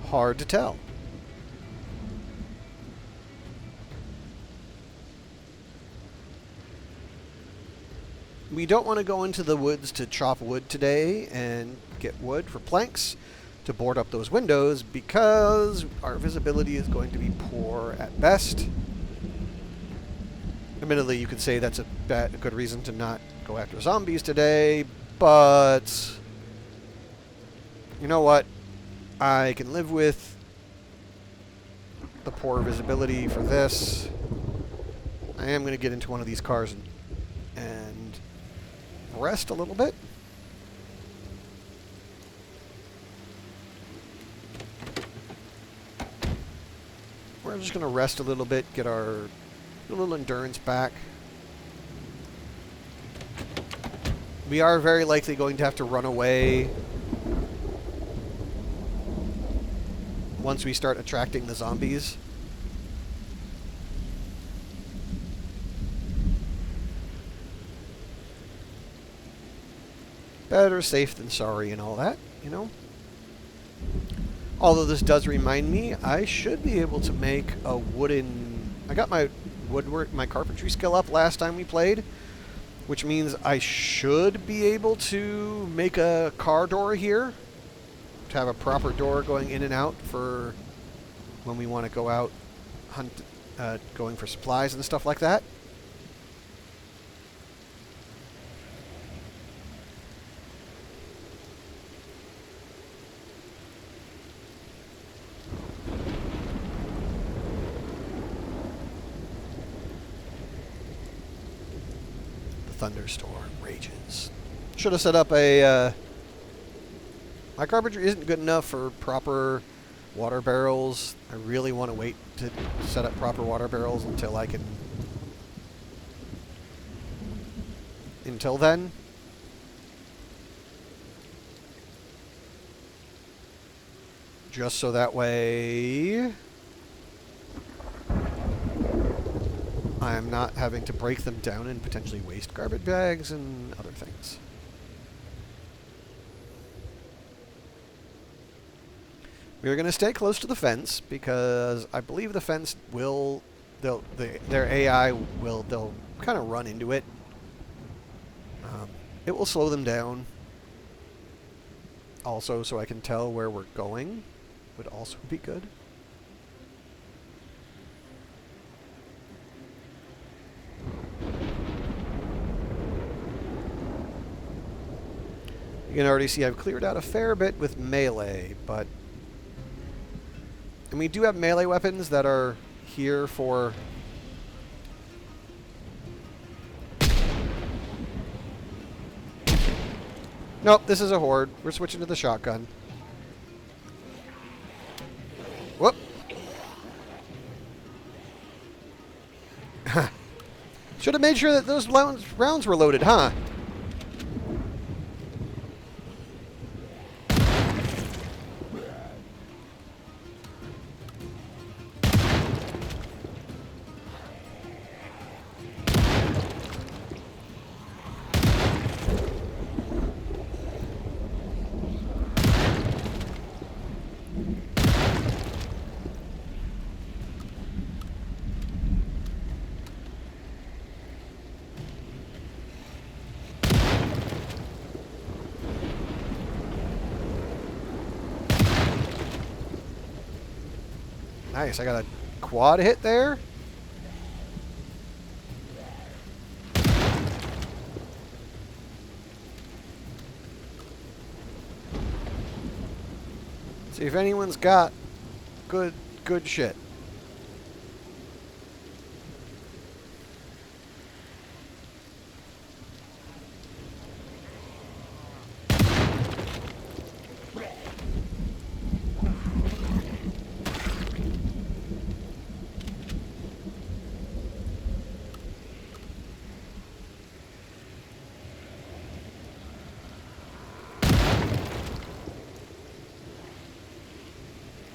Hard to tell. We don't want to go into the woods to chop wood today and get wood for planks to board up those windows because our visibility is going to be poor at best. Admittedly, you could say that's a good reason to not go after zombies today, but you know what? I can live with the poor visibility for this. I am going to get into one of these cars and rest a little bit. We're just going to rest a little bit, get our little endurance back. We are very likely going to have to run away once we start attracting the zombies. Better safe than sorry and all that, you know? Although this does remind me, I should be able to make a wooden... I got my woodwork, my carpentry skill up last time we played, which means I should be able to make a car door here, to have a proper door going in and out for when we want to go out going for supplies and stuff like that. The thunderstorm rages. Should have set up a... my carpentry isn't good enough for proper water barrels. I really want to wait to set up proper water barrels until I can... Until then. Just so that way I am not having to break them down and potentially waste garbage bags and other things. We're going to stay close to the fence because I believe the fence will, their AI will, they'll kind of run into it. It will slow them down. Also, so I can tell where we're going would also be good. You can already see I've cleared out a fair bit with melee, but... And we do have melee weapons that are here for... Nope, this is a horde. We're switching to the shotgun. Whoop! Should have made sure that those rounds were loaded, huh? Nice, I got a quad hit there. See if anyone's got good shit.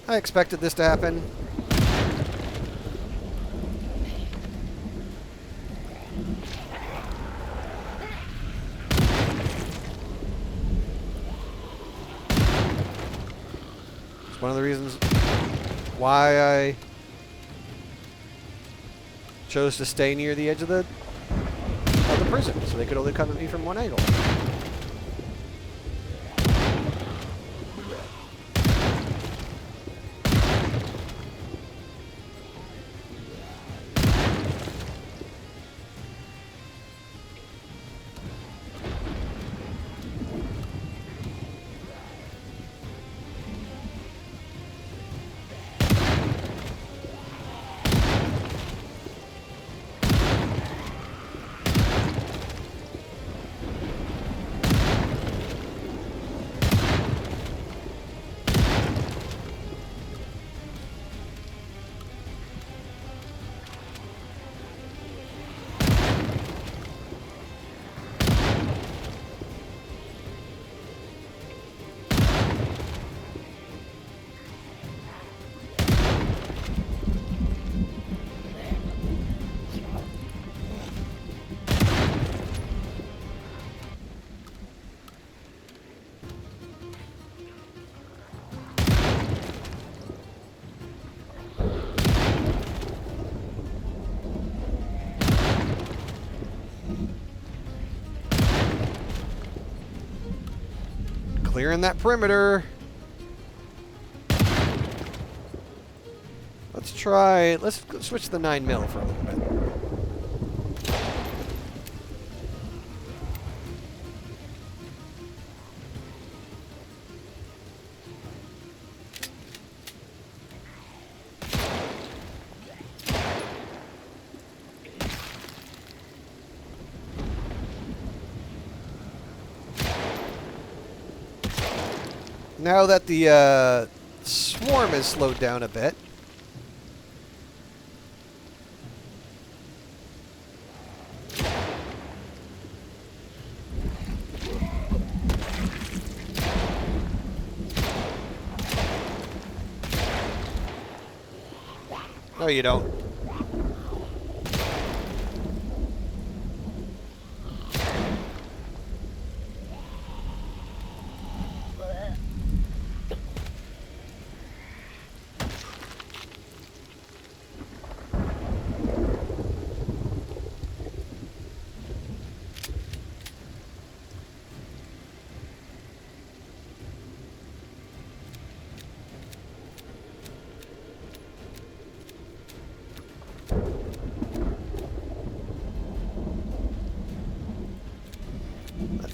I expected this to happen. It's one of the reasons why I chose to stay near the edge of the prison, so they could only come at me from one angle. Clearing that perimeter. Let's switch to the 9mm for a little bit. Now that the swarm has slowed down a bit, no, you don't.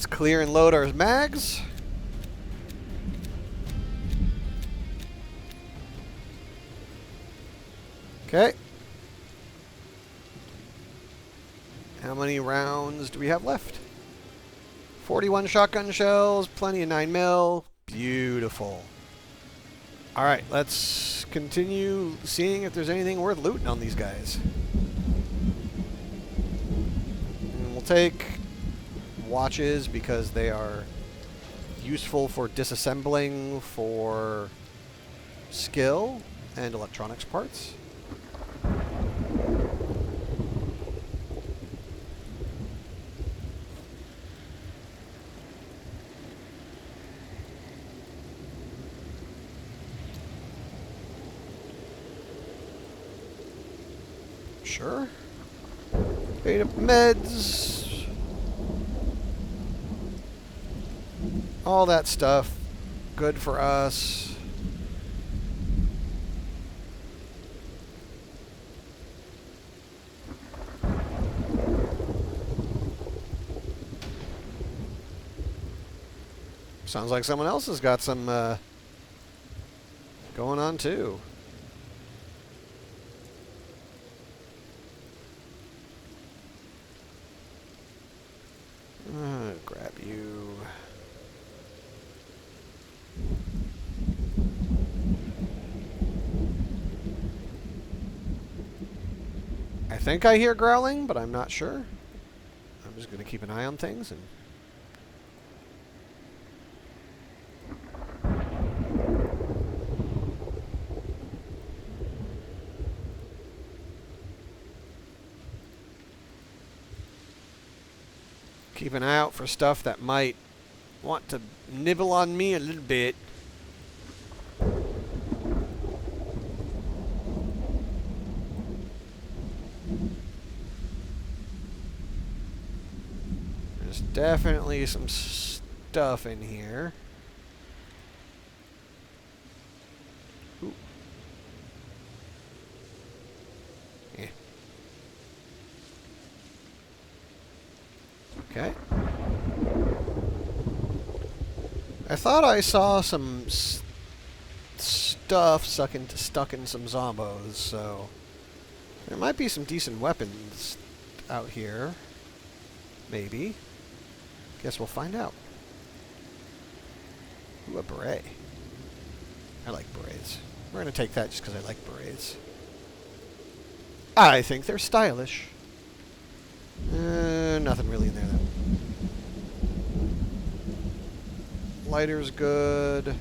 Let's clear and load our mags. Okay. How many rounds do we have left? 41 shotgun shells, plenty of 9mm. Beautiful. Alright, let's continue seeing if there's anything worth looting on these guys. And we'll take watches because they are useful for disassembling for skill and electronics parts. Sure. Beta meds. All that stuff. Good for us. Sounds like someone else has got some going on too. Grab you. I think I hear growling, but I'm not sure. I'm just going to keep an eye on things and... keep an eye out for stuff that might want to nibble on me a little bit. There's definitely some stuff in here. Ooh. Yeah. Okay. I thought I saw some stuff stuck in some zombos, so there might be some decent weapons out here. Maybe. Guess we'll find out. Ooh, a beret. I like berets. We're going to take that just because I like berets. I think they're stylish. Nothing really in there, though. Lighter's good.